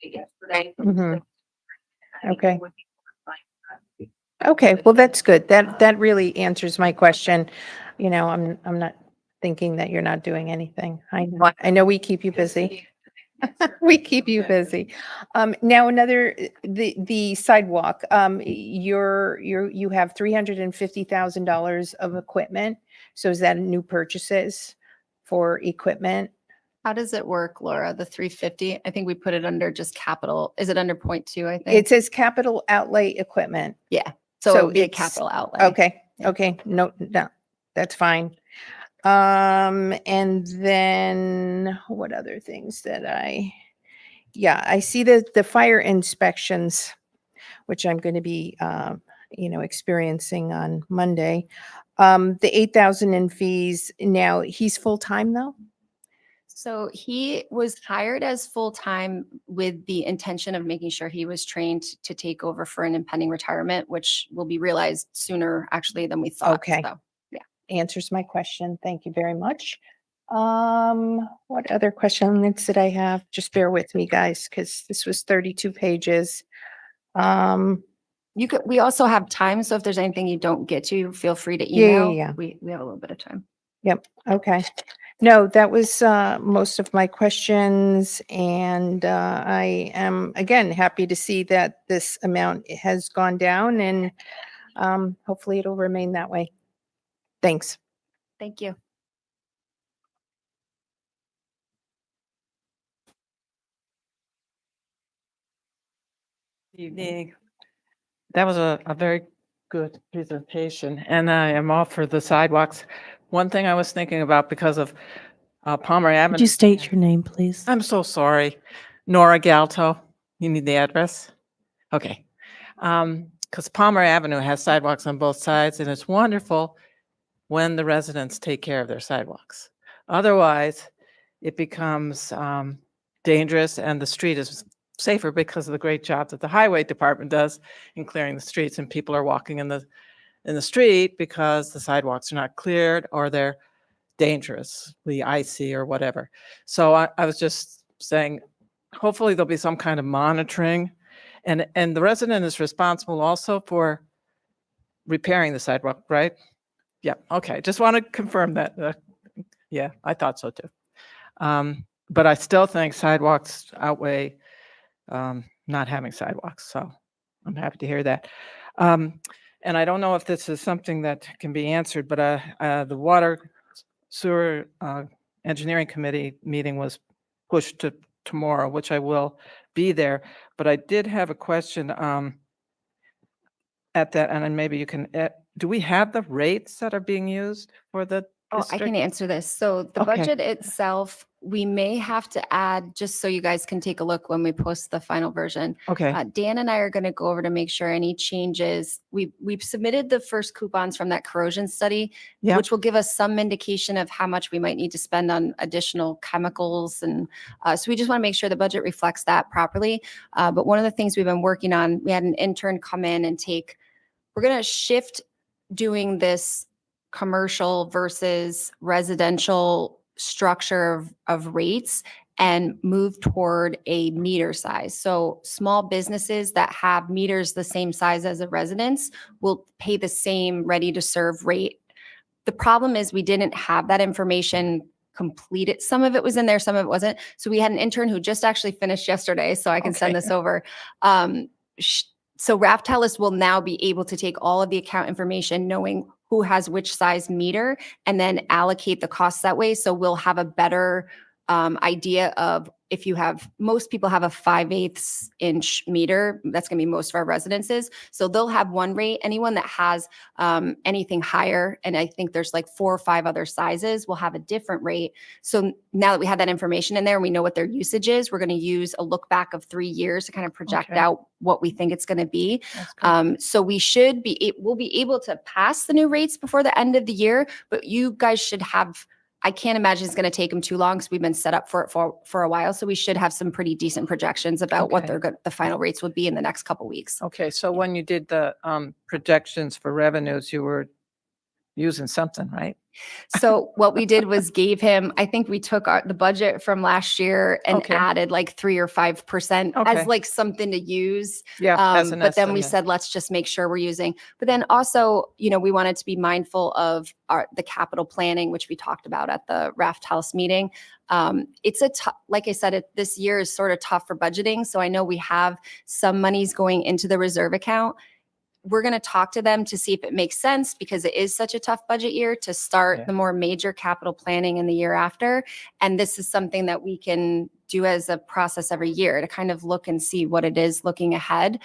Yesterday. Mhm. Okay. Would be fine. Okay, well, that's good. That really answers my question. I'm not thinking that you're not doing anything. I know we keep you busy. We keep you busy. Now the sidewalk, you have $350,000 of equipment. So is that new purchases for equipment? How does it work, Laura? The 350? I think we put it under just capital. Is it under 0.2, I think? It says capital outlay equipment. So so it would be a it's- capital outlay. Okay, Yeah. okay, no, that's fine. And then what other things I see the fire inspections, which I'm going to be, experiencing on Monday. The 8,000 in fees. Now he's full-time though? So he was hired as full-time with the intention of making sure he was trained to take over for an impending retirement, which will be realized sooner actually than we thought. Okay. So, Answers my question. Thank you very much. What other questions did I have? Just bear with me, guys, because this was 32 pages. we also have time. So if there's anything you don't get to, feel free to Yeah, email. yeah. We have a little bit of time. Yep, okay. No, that was most of my questions, and I am, again, happy to see that this amount has gone down, and hopefully it'll remain that way. Thanks. Thank you. Evening. That was a very good presentation, and I am all for the sidewalks. One thing I was thinking about because of Palmer Avenue. Would you state your name, please? I'm so sorry. Nora Galto. You need the address? Okay. Because Palmer Avenue has sidewalks on both sides, and it's wonderful when the residents take care of their sidewalks. Otherwise, it becomes dangerous, and the street is safer because of the great job that the highway department does in clearing the streets, and people are walking in the street because the sidewalks are not cleared or they're dangerously icy or whatever. So I was just saying, hopefully there'll be some kind of monitoring, and the resident is responsible also for repairing the sidewalk, right? Yeah, okay, just want to confirm that. Yeah, I thought so too. But I still think sidewalks outweigh not having sidewalks, so I'm happy to hear that. And I don't know if this is something that can be answered, but the Water Sewer Engineering Committee meeting was pushed to tomorrow, which I will be there. But I did have a question at that, and then maybe you can, do we have the rates that are being used for the Oh, I district? can answer this. So the Okay. budget itself, we may have to add, just so you guys can take a look when we post the final version. Okay, Dan and I are going to go over to make sure any changes. We've submitted the first coupons from that corrosion study, yeah, which will give us some indication of how much we might need to spend on additional chemicals. And so we just want to make sure the budget reflects that properly. But one of the things we've been working on, we had an intern come in and we're going to shift doing this commercial versus residential structure of rates and move toward a meter size. So small businesses that have meters the same size as a residence will pay the same ready to serve rate. The problem is we didn't have that information completed. Some of it was in there, some of it wasn't. So we had an intern who just actually finished yesterday, so I can send Okay. this over. So Raftellus will now be able to take all of the account information, knowing who has which size meter, and then allocate the costs that way. So we'll have a better idea of if you have, most people have a 5/8 inch meter. That's going to be most of our residences. So they'll have one rate. Anyone that has anything higher, and I think there's like 4 or 5 other sizes, will have a different rate. So now that we have that information in there and we know what their usage is, we're going to use a look back of 3 years to kind of project Okay. out what we think it's going to be. that's good. So we'll be able to pass the new rates before the end of the year, but you guys should have, I can't imagine it's going to take them too long because we've been set up for it for a while. So we should have some pretty decent projections about what Okay. the final rates would be in the next couple weeks. Okay, so when you did the projections for revenues, you were using something, right? So what we did was gave him, I think we took the budget from last year and Okay. added like 3 or 5% Okay. as like something to use. Yeah, as an But then we estimate. said, let's just make sure we're using. But then also, we wanted to be mindful of the capital planning, which we talked about at the Raft House meeting. It's like I said, this year is sort of tough for budgeting. So I know we have some monies going into the reserve account. We're going to talk to them to see if it makes sense, because it is such a tough budget year, to start Yeah. the more major capital planning in the year after. And this is something that we can do as a process every year to kind of look and see what it is looking ahead.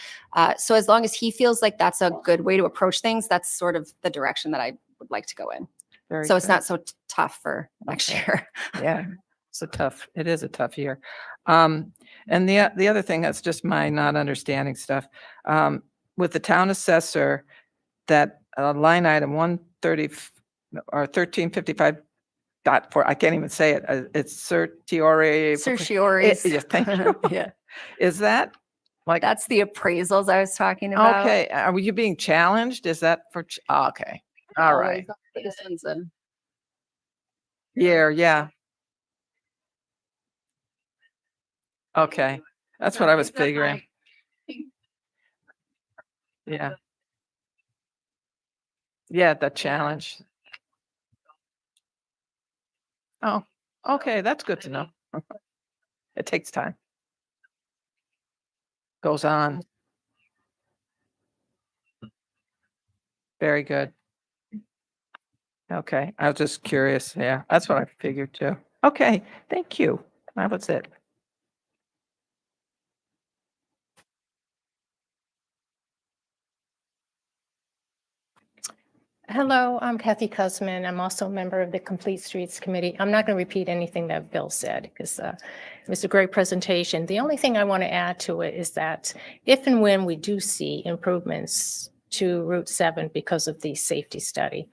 So as long as he feels like that's a good way to approach things, that's sort of the direction that I would like to go in. Very So it's good. not so tough for next Okay. year. Yeah, it is a tough year. And the other thing, that's just my not understanding stuff. With the town assessor, that line item 130 or 1355.4, I can't even say it. It's certiorari. Certiorari's. Yes, thank you. Yeah. Is that like, That's the appraisals I was talking about. okay, are you being challenged? Is that for, okay, all right. This one's in. Yeah. Okay, that's what I was figuring. Yeah. Yeah, the challenge. Oh, okay, that's good to know. It takes time. Goes on. Very good. Okay, I was just curious. Yeah, that's what I figured too. Okay, thank you. That was it. Hello, I'm Kathy Kusman. I'm also a member of the Complete Streets Committee. I'm not going to repeat anything that Bill said because it was a great presentation. The only thing I want to add to it is that if and when we do see improvements to Route 7 because of the safety study,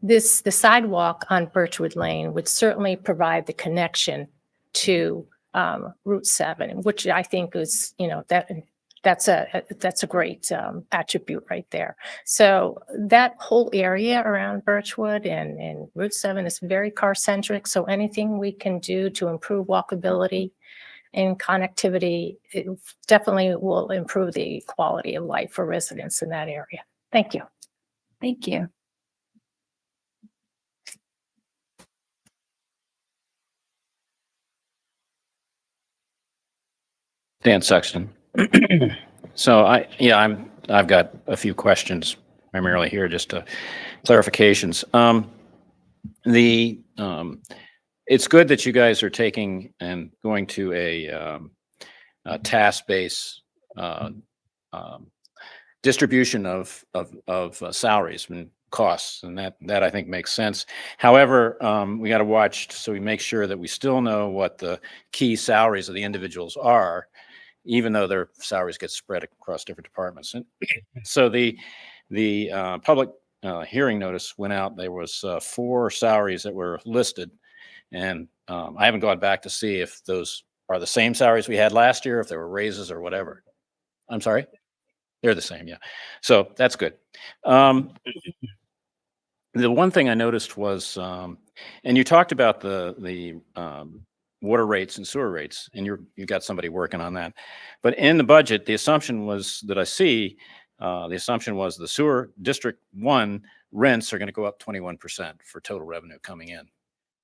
the sidewalk on Birchwood Lane would certainly provide the connection to Route 7, which I think is, that's a great attribute right there. So that whole area around Birchwood and Route 7 is very car centric. So anything we can do to improve walkability and connectivity, it definitely will improve the quality of life for residents in that area. Thank you. Thank you. Dan Sexton. So I've got a few questions primarily here, just clarifications. It's good that you guys are taking and going to a task-based distribution of salaries and costs, and that I think makes sense. However, we got to watch so we make sure that we still know what the key salaries of the individuals are, even though their salaries get spread across different departments. And so the public hearing notice went out. There was 4 salaries that were listed, and I haven't gone back to see if those are the same salaries we had last year, if there were raises or whatever. I'm sorry? They're the same, yeah. So that's good. The one thing I noticed was, and you talked about the water rates and sewer rates, and you've got somebody working on that. But in the budget, the assumption was that I see, the assumption was the sewer District 1 rents are going to go up 21% for total revenue coming in.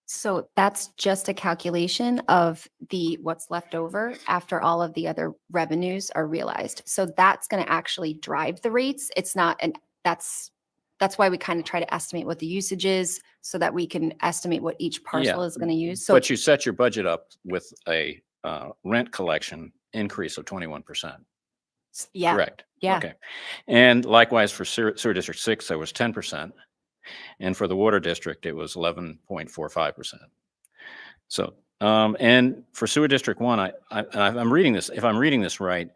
So that's just a calculation of what's left over after all of the other revenues are realized. So that's going to actually drive the rates. It's not, and that's why we kind of try to estimate what the usage is so that we can estimate what each parcel is going to use. So But you set your budget up with a rent collection increase of 21%. yeah, Correct. yeah. Okay. And likewise for sewer District 6, there was 10%. And for the water district, it was 11.45%. So, and for sewer District 1, I'm reading this, if I'm reading this right,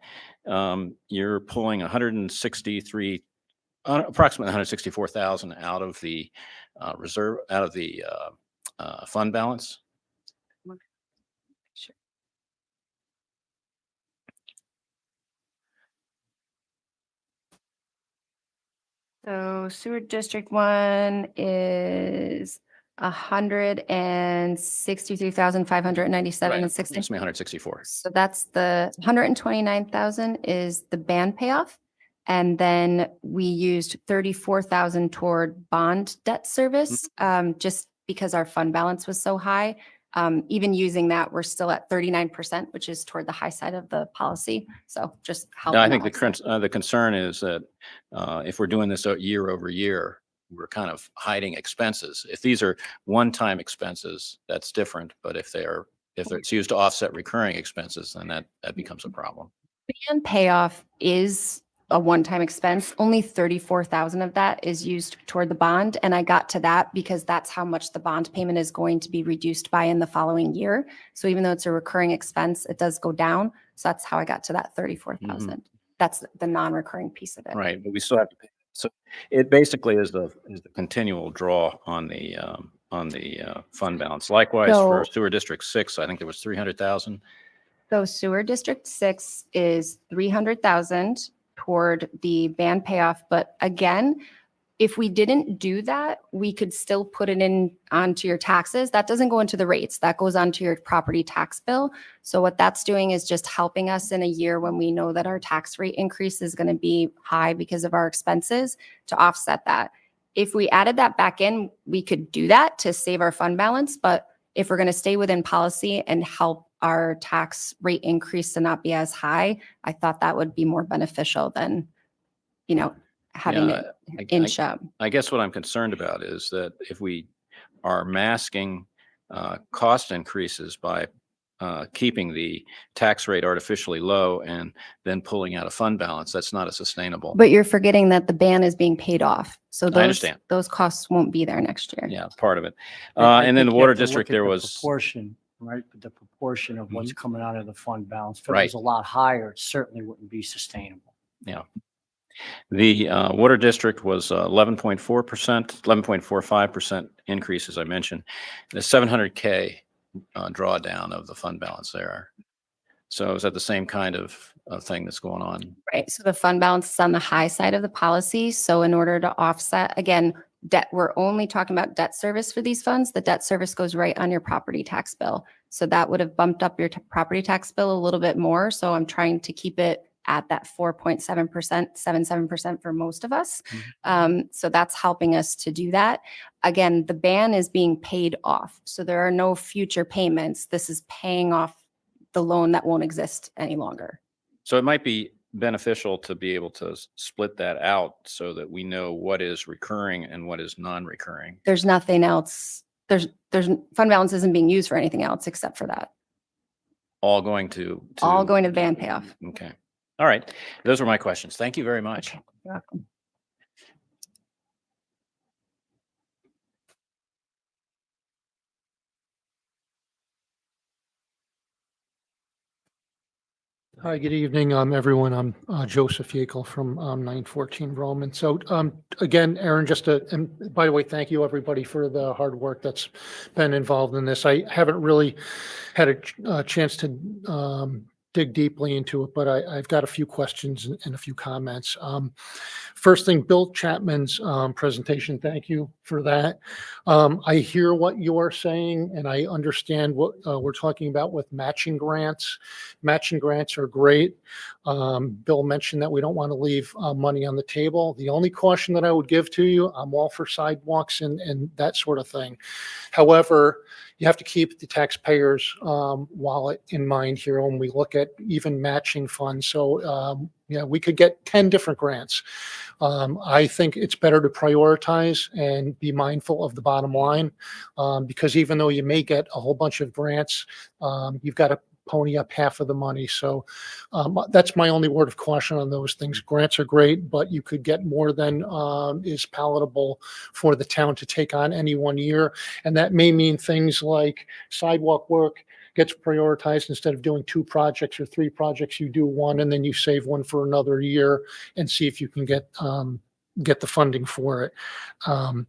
you're pulling approximately 164,000 out of the reserve, out of the fund balance. Sure. So sewer District 1 is 163,597 and 60. It's 164. So that's the 129,000 is the band payoff. And then we used 34,000 toward bond debt service, just because our fund balance was so high. Even using that, we're still at 39%, which is toward the high side of the policy. So just help. No, I think the concern is that if we're doing this year over year, we're kind of hiding expenses. If these are one-time expenses, that's different. But if it's used to offset recurring expenses, then that becomes a problem. Band payoff is a one-time expense. Only 34,000 of that is used toward the bond. And I got to that because that's how much the bond payment is going to be reduced by in the following year. So even though it's a recurring expense, it does go down. So that's how I got to that 34,000. That's the non-recurring piece of it. Right, but we still have to pay. So it basically is the continual draw on the fund balance. Likewise, for So- sewer District 6, I think there was 300,000. So sewer District 6 is 300,000 toward the band payoff. But again, if we didn't do that, we could still put it in onto your taxes. That doesn't go into the rates. That goes onto your property tax bill. So what that's doing is just helping us in a year when we know that our tax rate increase is going to be high because of our expenses to offset that. If we added that back in, we could do that to save our fund balance. But if we're going to stay within policy and help our tax rate increase to not be as high, I thought that would be more beneficial than, having Yeah, it inch up. I guess what I'm concerned about is that if we are masking cost increases by keeping the tax rate artificially low and then pulling out a fund balance. That's not a sustainable. But you're forgetting that the ban is being paid off. So those, understand. those costs won't be there next year. Yeah, part of it. I And then think the you water have to look district, at there the was, proportion, right? The proportion of what's coming out of the fund balance. If it Right. was a lot higher, it certainly wouldn't be sustainable. the water district was 11.4%, 11.45% increase, as I mentioned. The 700K drawdown of the fund balance there. So is that the same kind of thing that's going on? Right. So the fund balance is on the high side of the policy. So in order to offset, again, debt, we're only talking about debt service for these funds. The debt service goes right on your property tax bill. So that would have bumped up your property tax bill a little bit more. So I'm trying to keep it at that 4.7%, 77% for most of us. So that's helping us to do that. Again, the ban is being paid off. So there are no future payments. This is paying off the loan that won't exist any longer. So it might be beneficial to be able to split that out so that we know what is recurring and what is non-recurring. There's nothing else. There's fund balance isn't being used for anything else except for that. All going to. All going to the ban payoff. Okay. All right. Those were my questions. Thank you very much. Okay, you're welcome. Hi, good evening, everyone. I'm Joseph Yekel from 914 Roman. So again, Aaron, and by the way, thank you everybody for the hard work that's been involved in this. I haven't really had a chance to dig deeply into it, but I've got a few questions and a few comments. First thing, Bill Chapman's presentation, thank you for that. I hear what you're saying and I understand what we're talking about with matching grants. Matching grants are great. Bill mentioned that we don't want to leave money on the table. The only caution that I would give to you, I'm all for sidewalks and that sort of thing. However, you have to keep the taxpayers' wallet in mind here when we look at even matching funds. So, we could get 10 different grants. I think it's better to prioritize and be mindful of the bottom line because even though you may get a whole bunch of grants, you've got to pony up half of the money. So that's my only word of caution on those things. Grants are great, but you could get more than is palatable for the town to take on any one year. And that may mean things like sidewalk work gets prioritized. Instead of doing 2 projects or 3 projects, you do 1 and then you save 1 for another year and see if you can get the funding for it.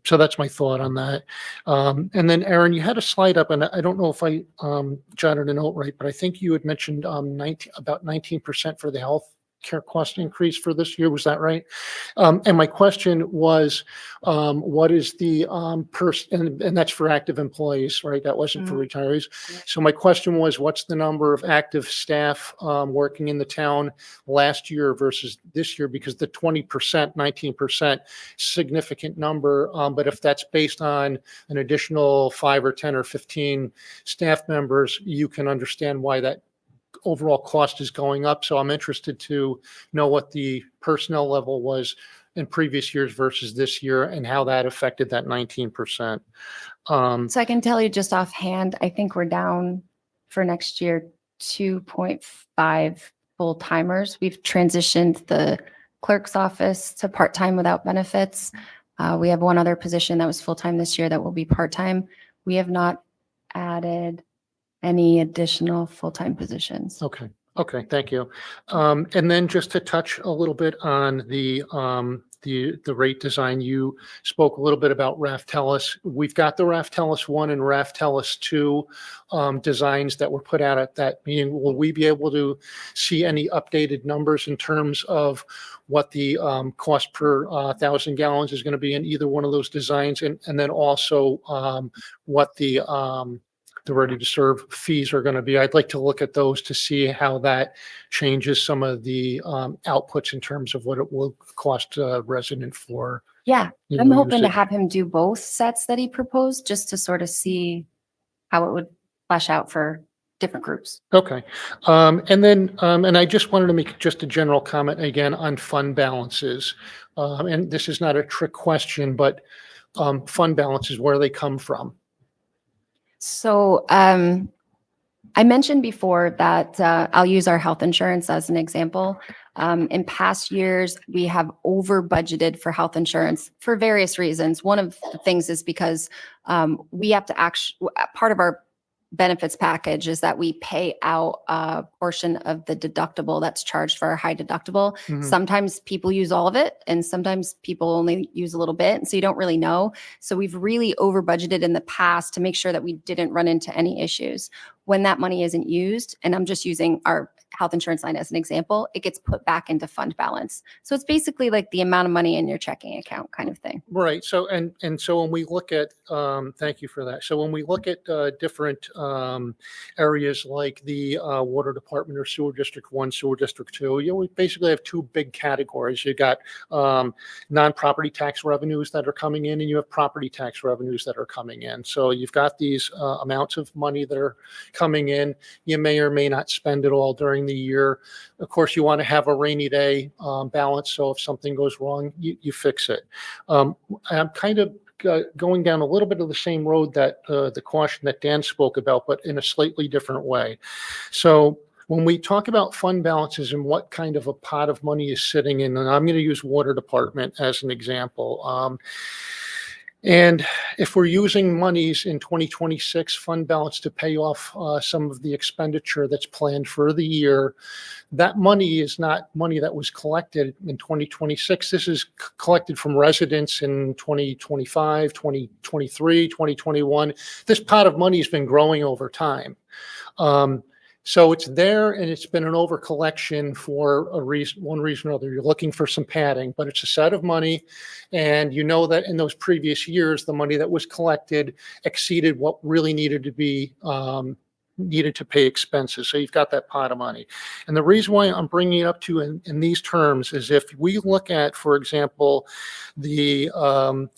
So that's my thought on that. And then Aaron, you had a slide up and I don't know if I jotted a note right, but I think you had mentioned about 19% for the health care cost increase for this year. Was that right? And my question was, what is the and that's for active employees, right? That wasn't for retirees. So my question was, what's the number of active staff working in the town last year versus this year? Because the 20%, 19%, significant number. But if that's based on an additional 5 or 10 or 15 staff members, you can understand why that overall cost is going up. So I'm interested to know what the personnel level was in previous years versus this year and how that affected that 19%. So I can tell you just offhand, I think we're down for next year 2.5 full timers. We've transitioned the clerk's office to part-time without benefits. We have 1 other position that was full-time this year that will be part-time. We have not added any additional full-time positions. Okay. Okay. Thank you. And then just to touch a little bit on the rate design, you spoke a little bit about Raftellus. We've got the Raftellus 1 and Raftellus 2 designs that were put out at that meeting. Will we be able to see any updated numbers in terms of what the cost per 1,000 gallons is going to be in either one of those designs? And then also what the ready to serve fees are going to be. I'd like to look at those to see how that changes some of the outputs in terms of what it will cost a resident for. Yeah, you I'm know, hoping to usage. have him do both sets that he proposed, just to sort of see how it would flesh out for different groups. Okay. And then, and I just wanted to make just a general comment again on fund balances. And this is not a trick question, but fund balances, where they come from. So I mentioned before that I'll use our health insurance as an example. In past years, we have over budgeted for health insurance for various reasons. One of the things is because we have to part of our benefits package is that we pay out a portion of the deductible that's charged for our high deductible. Mhm. Sometimes people use all of it and sometimes people only use a little bit. And so you don't really know. So we've really over budgeted in the past to make sure that we didn't run into any issues. When that money isn't used, and I'm just using our health insurance line as an example, it gets put back into fund balance. So it's basically like the amount of money in your checking account kind of thing. Right. So, and so when we look at, thank you for that. So when we look at different areas like the water department or sewer district 1, sewer district 2, we basically have two big categories. You got non-property tax revenues that are coming in, and you have property tax revenues that are coming in. So you've got these amounts of money that are coming in. You may or may not spend it all during the year. Of course, you want to have a rainy day balance. So if something goes wrong, you fix it. I'm kind of going down a little bit of the same road that the caution that Dan spoke about, but in a slightly different way. So when we talk about fund balances and what kind of a pot of money is sitting in, and I'm going to use water department as an example. And if we're using monies in 2026 fund balance to pay off some of the expenditure that's planned for the year, that money is not money that was collected in 2026. This is collected from residents in 2025, 2023, 2021. This pot of money has been growing over time. So it's there and it's been an over collection for a reason, one reason or other. You're looking for some padding, but it's a set of money. And you know that in those previous years, the money that was collected exceeded what really needed to be needed to pay expenses. So you've got that pot of money. And the reason why I'm bringing it up to in these terms is if we look at, for example, the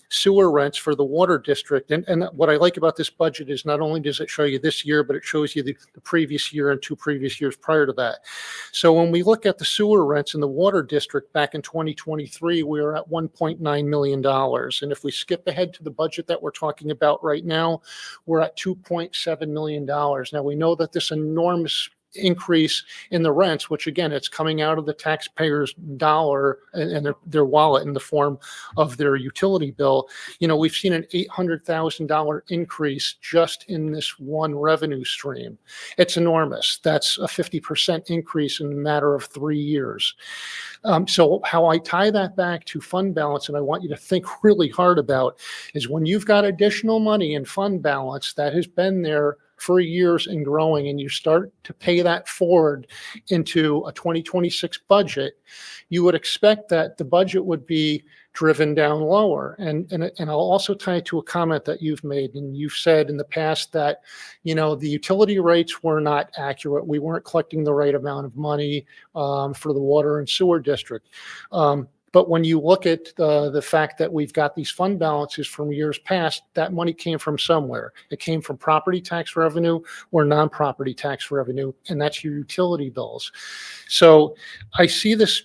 sewer rents for the water district, and what I like about this budget is not only does it show you this year, but it shows you the previous year and 2 previous years prior to that. So when we look at the sewer rents in the water district back in 2023, we were at $1.9 million. And if we skip ahead to the budget that we're talking about right now, we're at $2.7 million. Now, we know that this enormous increase in the rents, which again, it's coming out of the taxpayers' dollar and their wallet in the form of their utility bill. You know, we've seen an $800,000 increase just in this one revenue stream. It's enormous. That's a 50% increase in a matter of 3 years. So how I tie that back to fund balance, and I want you to think really hard about, is when you've got additional money in fund balance that has been there for years and growing, and you start to pay that forward into a 2026 budget, you would expect that the budget would be driven down lower. And I'll also tie it to a comment that you've made, and you've said in the past that, you know, the utility rates were not accurate. We weren't collecting the right amount of money for the water and sewer district. But when you look at the fact that we've got these fund balances from years past, that money came from somewhere. It came from property tax revenue or non-property tax revenue, and that's your utility bills. So I see this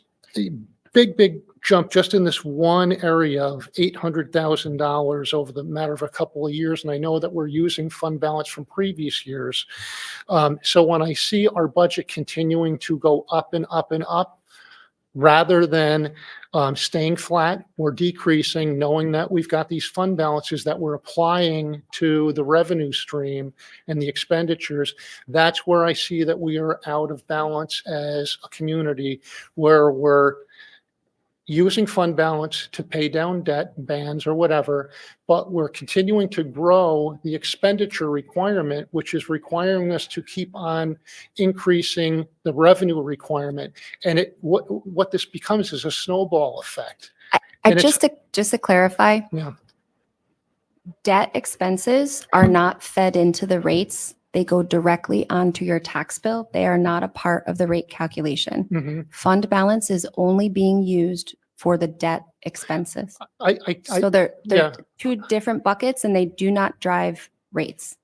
big jump just in this one area of $800,000 over the matter of a couple of years. And I know that we're using fund balance from previous years. So when I see our budget continuing to go up and up and up, rather than staying flat or decreasing, knowing that we've got these fund balances that we're applying to the revenue stream and the expenditures, that's where I see that we are out of balance as a community, where we're using fund balance to pay down debt, bans or whatever, but we're continuing to grow the expenditure requirement, which is requiring us to keep on increasing the revenue requirement. And what this becomes is a snowball effect. And Just to clarify, Yeah. debt expenses are not fed into the rates. They go directly onto your tax bill. They are not a part of the rate calculation. Mhm. Fund balance is only being used for the debt expenses. So they're yeah. two different buckets and they do not drive rates.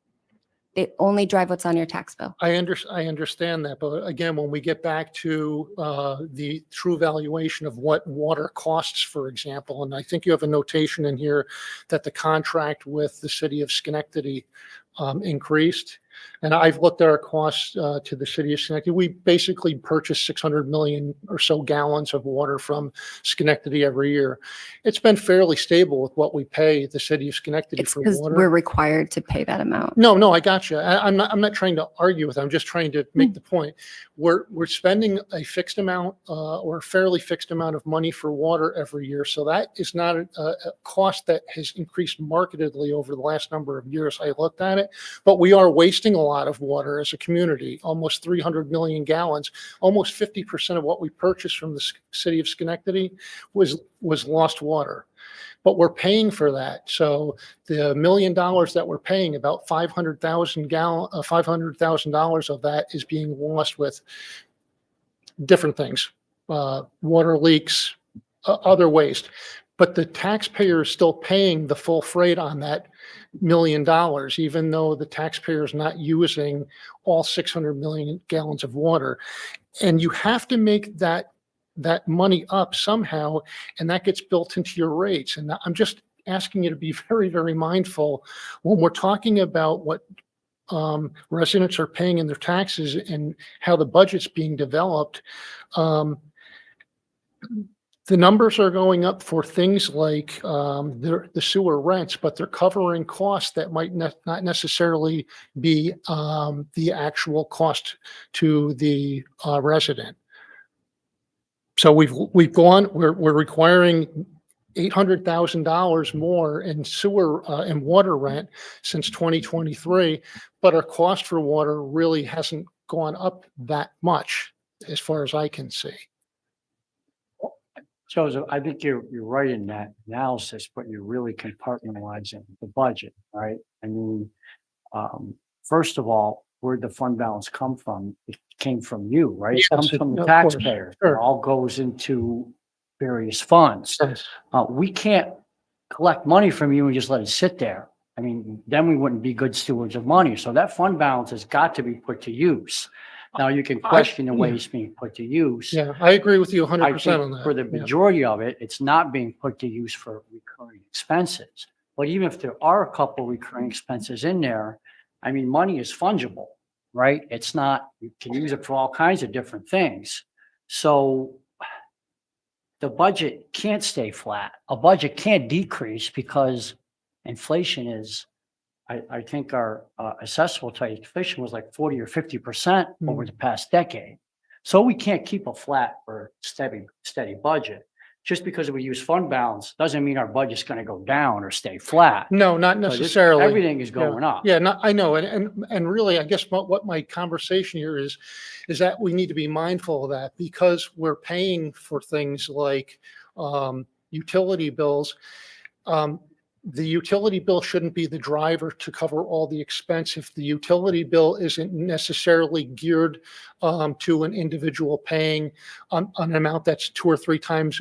They only drive what's on your tax bill. I understand that, but again, when we get back to the true valuation of what water costs, for example, and I think you have a notation in here that the contract with the city of Schenectady increased. And I've looked at our costs to the city of Schenectady. We basically purchase 600 million or so gallons of water from Schenectady every year. It's been fairly stable with what we pay the city of Schenectady It's for because water. we're required to pay that amount. No, I got you. I'm not trying to argue with it. I'm just trying to make the point. We're spending a fixed amount, or a fairly fixed amount of money for water every year. So that is not a cost that has increased markedly over the last number of years. I looked at it, but we are wasting a lot of water as a community, almost 300 million gallons. Almost 50% of what we purchased from the city of Schenectady was lost water. But we're paying for that. So the $1 million that we're paying, about $500,000 of that is being lost with different things, water leaks, other waste. But the taxpayer is still paying the full freight on that $1 million, even though the taxpayer is not using all 600 million gallons of water. And you have to make that money up somehow, and that gets built into your rates. And I'm just asking you to be very, very mindful when we're talking about what residents are paying in their taxes and how the budget's being developed. The numbers are going up for things like the sewer rents, but they're covering costs that might not necessarily be the actual cost to the resident. So we're requiring $800,000 more in sewer and water rent since 2023, but our cost for water really hasn't gone up that much as far as I can see. Joseph, I think you're right in that analysis, but you're really compartmentalizing the budget, right? I mean, first of all, where'd the fund balance come from? It came from you, right? It Yes, comes from the of course. taxpayers. It Sure. all goes into various funds. Yes. We can't collect money from you and just let it sit there. I mean, then we wouldn't be good stewards of money. So that fund balance has got to be put to use. Now, you can question the way it's being put to use. Yeah, I agree with you I 100% on think that. for the Yeah. majority of it, it's not being put to use for recurring expenses. But even if there are a couple recurring expenses in there, I mean, money is fungible, right? It's not, you can use it for all kinds of different things. So the budget can't stay flat. A budget can't decrease because inflation is, I think our assessor will tell you, inflation was like 40 or 50% over the past decade. So we can't keep a flat or steady budget. Just because we use fund balance doesn't mean our budget's going to go down or stay flat. No, not So this- necessarily. Everything is going up. Yeah, no, I know. And really, I guess what my conversation here is that we need to be mindful of that because we're paying for things like utility bills. The utility bill shouldn't be the driver to cover all the expense if the utility bill isn't necessarily geared to an individual paying an amount that's 2 or 3 times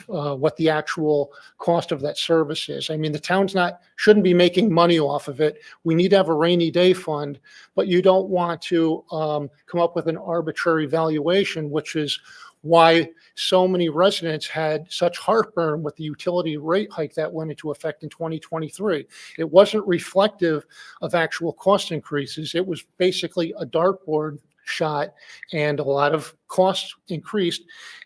what the actual cost of that service is. I mean, the town's shouldn't be making money off of it. We need to have a rainy day fund, but you don't want to come up with an arbitrary valuation, which is why so many residents had such heartburn with the utility rate hike that went into effect in 2023. It wasn't reflective of actual cost increases. It was basically a dartboard shot and a lot of costs increased.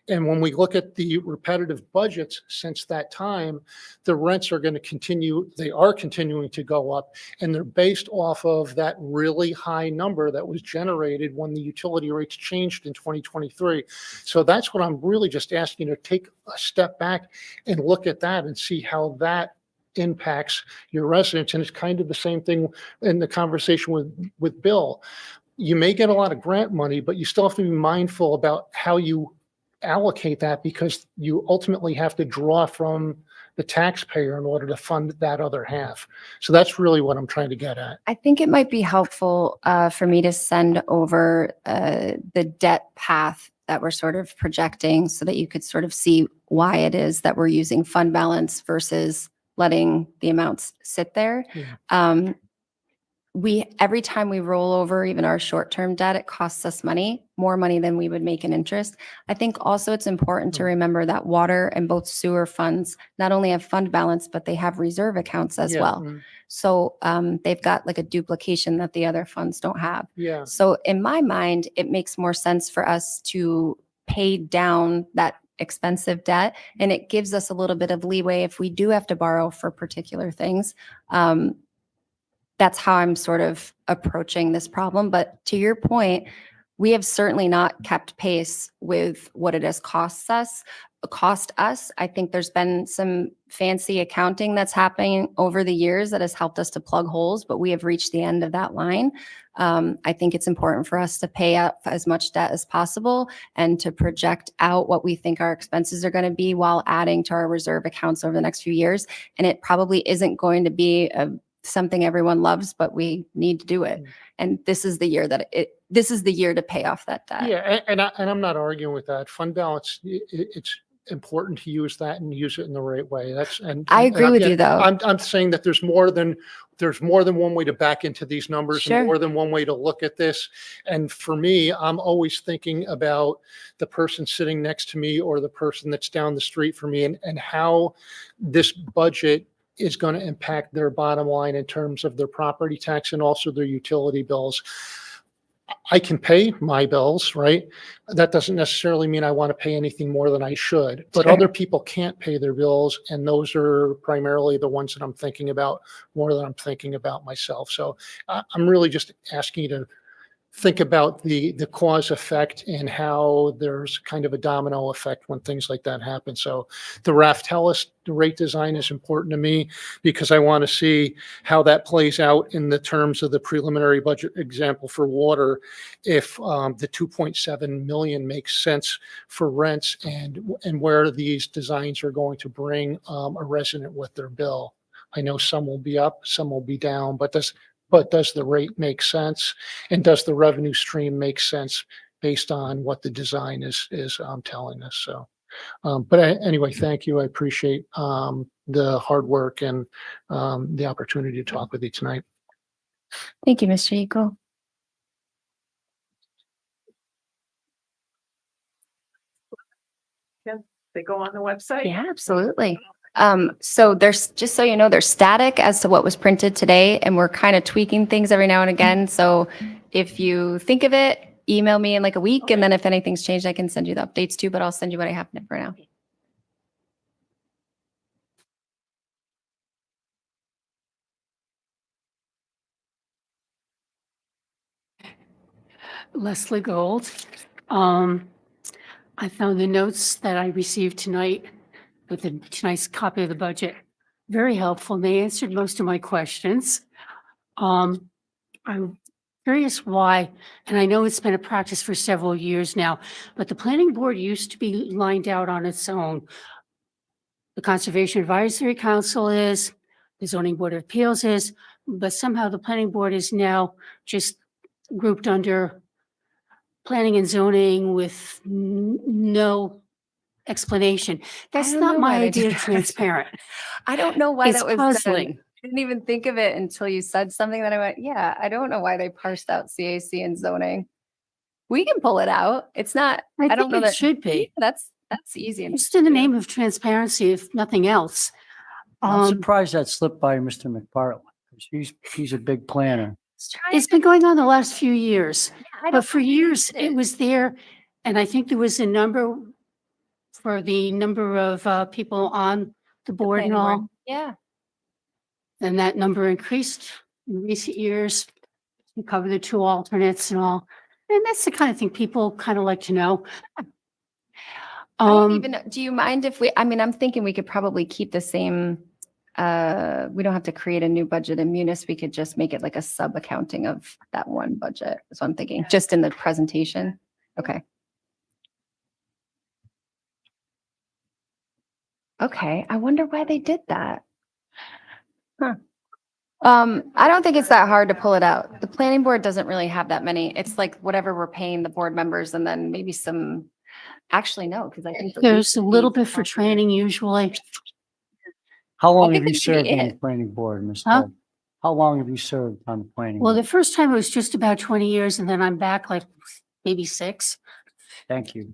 And when we look at the repetitive budgets since that time, the rents are going to continue. They are continuing to go up, and they're based off of that really high number that was generated when the utility rates changed in 2023. So that's what I'm really just asking you to take a step back and look at that and see how that impacts your residents. And it's kind of the same thing in the conversation with Bill. You may get a lot of grant money, but you still have to be mindful about how you allocate that because you ultimately have to draw from the taxpayer in order to fund that other half. So that's really what I'm trying to get at. I think it might be helpful for me to send over the debt path that we're sort of projecting so that you could sort of see why it is that we're using fund balance versus letting the amounts sit there. Yeah. every time we roll over even our short-term debt, it costs us money, more money than we would make in interest. I think also it's important to remember that water and both sewer funds not only have fund balance, but they have reserve accounts as Yeah, well. So they've got like a duplication that the other funds don't have. Yeah. So in my mind, it makes more sense for us to pay down that expensive debt, and it gives us a little bit of leeway if we do have to borrow for particular things. That's how I'm sort of approaching this problem. But to your point, we have certainly not kept pace with what it has cost us. I think there's been some fancy accounting that's happening over the years that has helped us to plug holes, but we have reached the end of that line. I think it's important for us to pay up as much debt as possible and to project out what we think our expenses are going to be while adding to our reserve accounts over the next few years. And it probably isn't going to be something everyone loves, but we need to do it. And this is the year this is the year to pay off that debt. Yeah, and I'm not arguing with that. Fund balance, it's important to use that and use it in the right way. I agree with you, though. I'm saying that there's more than one way to back into these numbers Sure. and more than one way to look at this. And for me, I'm always thinking about the person sitting next to me or the person that's down the street from me and how this budget is going to impact their bottom line in terms of their property tax and also their utility bills. I can pay my bills, right? That doesn't necessarily mean I want to pay anything more than I should, but Sure. other people can't pay their bills. And those are primarily the ones that I'm thinking about more than I'm thinking about myself. So I'm really just asking you to think about the cause effect and how there's kind of a domino effect when things like that happen. So the Raftellus rate design is important to me because I want to see how that plays out in the terms of the preliminary budget example for water. If the 2.7 million makes sense for rents and where these designs are going to bring a resident with their bill. I know some will be up, some will be down, but does the rate make sense? And does the revenue stream make sense based on what the design is telling us? So, anyway, thank you. I appreciate the hard work and the opportunity to talk with you tonight. Thank you, Mr. Eagle. They go on the website? Yeah, absolutely. So there's, just so you know, they're static as to what was printed today, and we're kind of tweaking things every now and again. So if you think of it, email me in like a week, and then if anything's changed, I can send you the updates too, but I'll send you what I have for now. Leslie Gold. I found the notes that I received tonight with tonight's copy of the budget very helpful. They answered most of my questions. I'm curious why, and I know it's been a practice for several years now, but the planning board used to be lined out on its own. The Conservation Advisory Council is, the Zoning Board of Appeals is, but somehow the planning board is now just grouped under planning and zoning with no explanation. That's don't not know why my they idea did of that. transparent. I don't know why It's that was puzzling. done. I didn't even think of it until you said something that I went, yeah, I don't know why they parsed out CAC and zoning. We can pull it out. It's not, I don't think know it that should be. That's easy. enough Just in the to do. name of transparency, if nothing else. I'm Um, surprised that slipped by Mr. McPartland. 'Cause he's a big planner. It's been going on the last few years, I but don't for years it was there. And I think there was a number for the number of people on the board and planning board. all. Yeah. And that number increased in recent years. You cover the two alternates and all. And that's the kind of thing people kind of like to know. I don't Um, even know. Do you mind if I mean, I'm thinking we could probably keep the same, we don't have to create a new budget in Munis. We could just make it like a sub accounting of that one budget. That's what I'm thinking, just in the presentation. Okay. Okay, I wonder why they did that. Huh. I don't think it's that hard to pull it out. The planning board doesn't really have that many. It's like whatever we're paying the board members and then maybe some, actually no, because I think. the there's a legal little fees bit for are- training usually. How long think have you that should be served on the it. planning board, Ms. Huh? Gold? How long have you served on the planning? Well, the board? first time it was just about 20 years, and then I'm back like maybe 6. Thank you.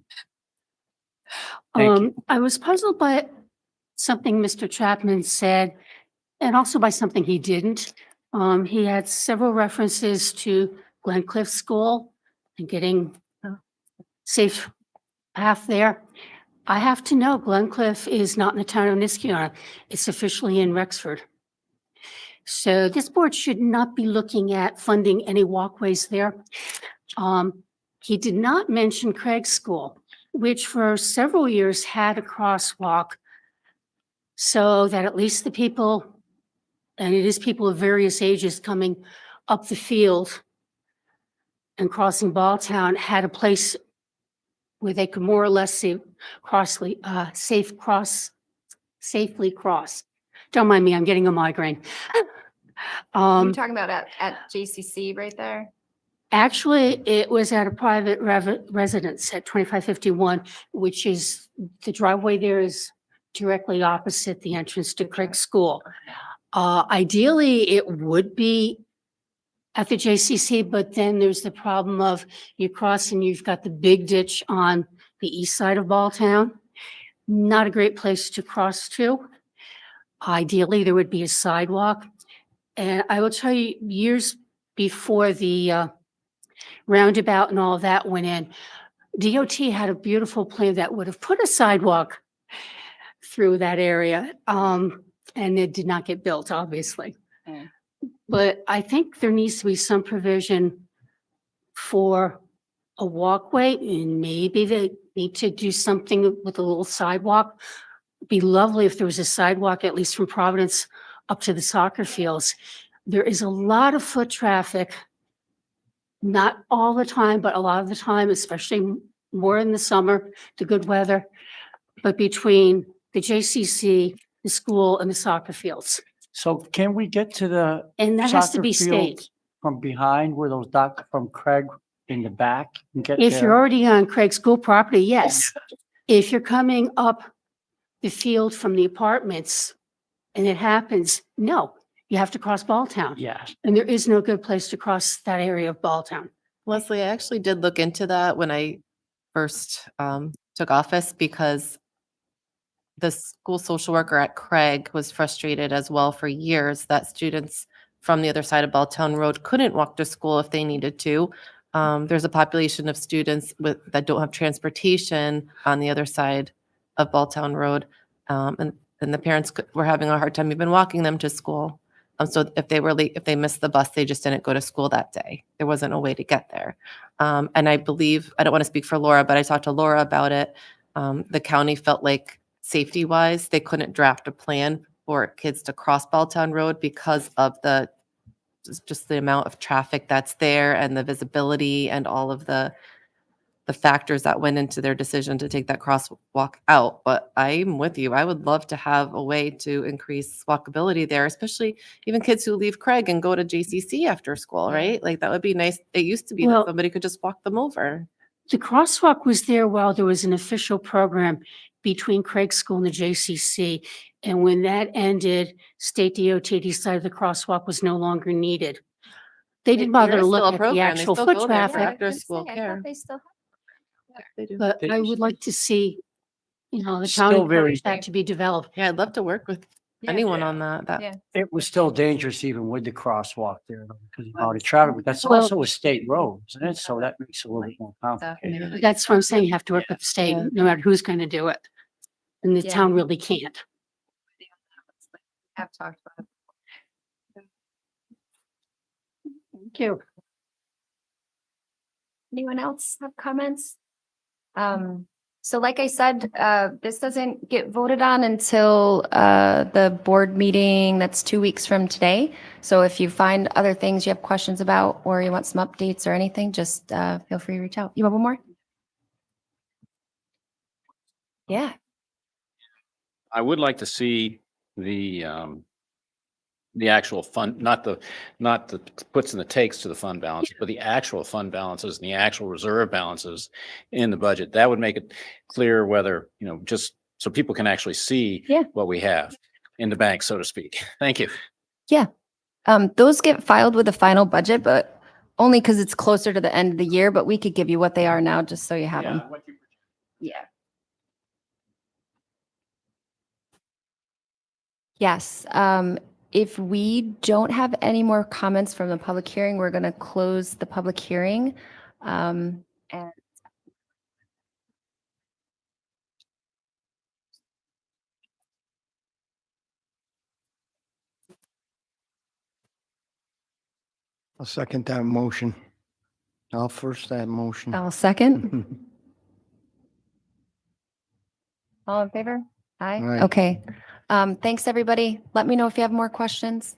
Thank you. I was puzzled by something Mr. Chapman said, and also by something he didn't. He had several references to Glencliff School and getting a safe path there. I have to know Glencliff is not in the town of Niskiana. It's officially in Rexford. So this board should not be looking at funding any walkways there. He did not mention Craig School, which for several years had a crosswalk so that at least the people, and it is people of various ages coming up the field and crossing Balltown, had a place where they could more or less safely cross. Don't mind me, I'm getting a migraine. You're talking about at JCC right there? Actually, it was at a private residence at 2551, which is, the driveway there is directly opposite the entrance to Craig School. Ideally, it would be at the JCC, but then there's the problem of you cross and you've got the big ditch on the east side of Balltown. Not a great place to cross to. Ideally, there would be a sidewalk. And I will tell you, years before the roundabout and all of that went in, DOT had a beautiful plan that would have put a sidewalk through that area. And it did not get built, obviously. Mm. But I think there needs to be some provision for a walkway, and maybe they need to do something with a little sidewalk. It'd be lovely if there was a sidewalk, at least from Providence up to the soccer fields. There is a lot of foot traffic, not all the time, but a lot of the time, especially more in the summer, the good weather, but between the JCC, the school, and the soccer fields. So can we get to the And that has to soccer be field state. from behind where those from Craig in the back and get If you're there? already on Craig School property, yes. If you're coming up the field from the apartments and it happens, no, you have to cross Balltown. Yes. And there is no good place to cross that area of Balltown. Leslie, I actually did look into that when I first took office because the school social worker at Craig was frustrated as well for years that students from the other side of Balltown Road couldn't walk to school if they needed to. There's a population of students that don't have transportation on the other side of Balltown Road. And the parents were having a hard time even walking them to school. So if they were late, if they missed the bus, they just didn't go to school that day. There wasn't a way to get there. And I believe, I don't want to speak for Laura, but I talked to Laura about it. The county felt like safety wise, they couldn't draft a plan for kids to cross Balltown Road because of just the amount of traffic that's there and the visibility and all of the factors that went into their decision to take that crosswalk out. But I'm with you. I would love to have a way to increase walkability there, especially even kids who leave Craig and go to JCC after school, right? Like that would be nice. It used to be Well- that somebody could just walk them over. The crosswalk was there while there was an official program between Craig School and the JCC. And when that ended, State DOT decided the crosswalk was no longer needed. They didn't bother There to is still look a at the program. They actual still foot go there for traffic, after school care. They still They do. but They I used would to. like to see, the town Still very- encourage that to be developed. Yeah, I'd love to work with anyone on that. Yeah. It was still dangerous even with the crosswalk there because of all the traffic, but that's Well- also a state road, isn't it? So that makes it a little bit more complicated. That's what I'm saying, you have to work with the state, Yeah. no matter who's going to do it. And the Yeah. town really can't. Have talked about it. Thank you. Anyone else have comments? So like I said, this doesn't get voted on until the board meeting that's 2 weeks from today. So if you find other things you have questions about, or you want some updates or anything, just feel free to reach out. You have one more? Yeah. I would like to see the actual fund, not the puts and the takes to the fund balance, but the actual fund balances and the actual reserve balances in the budget. That would make it clear whether, just so people can actually see Yeah. what we have in the bank, so to speak. Thank you. Those get filed with the final budget, but only because it's closer to the end of the year, but we could give you what they are now, just so you have them. Yeah. Yes, if we don't have any more comments from the public hearing, we're going to close the public hearing. And I'll second that motion. I'll first that motion. I'll second. All in favor? Aye. Aye. Okay. Thanks, everybody. Let me know if you have more questions.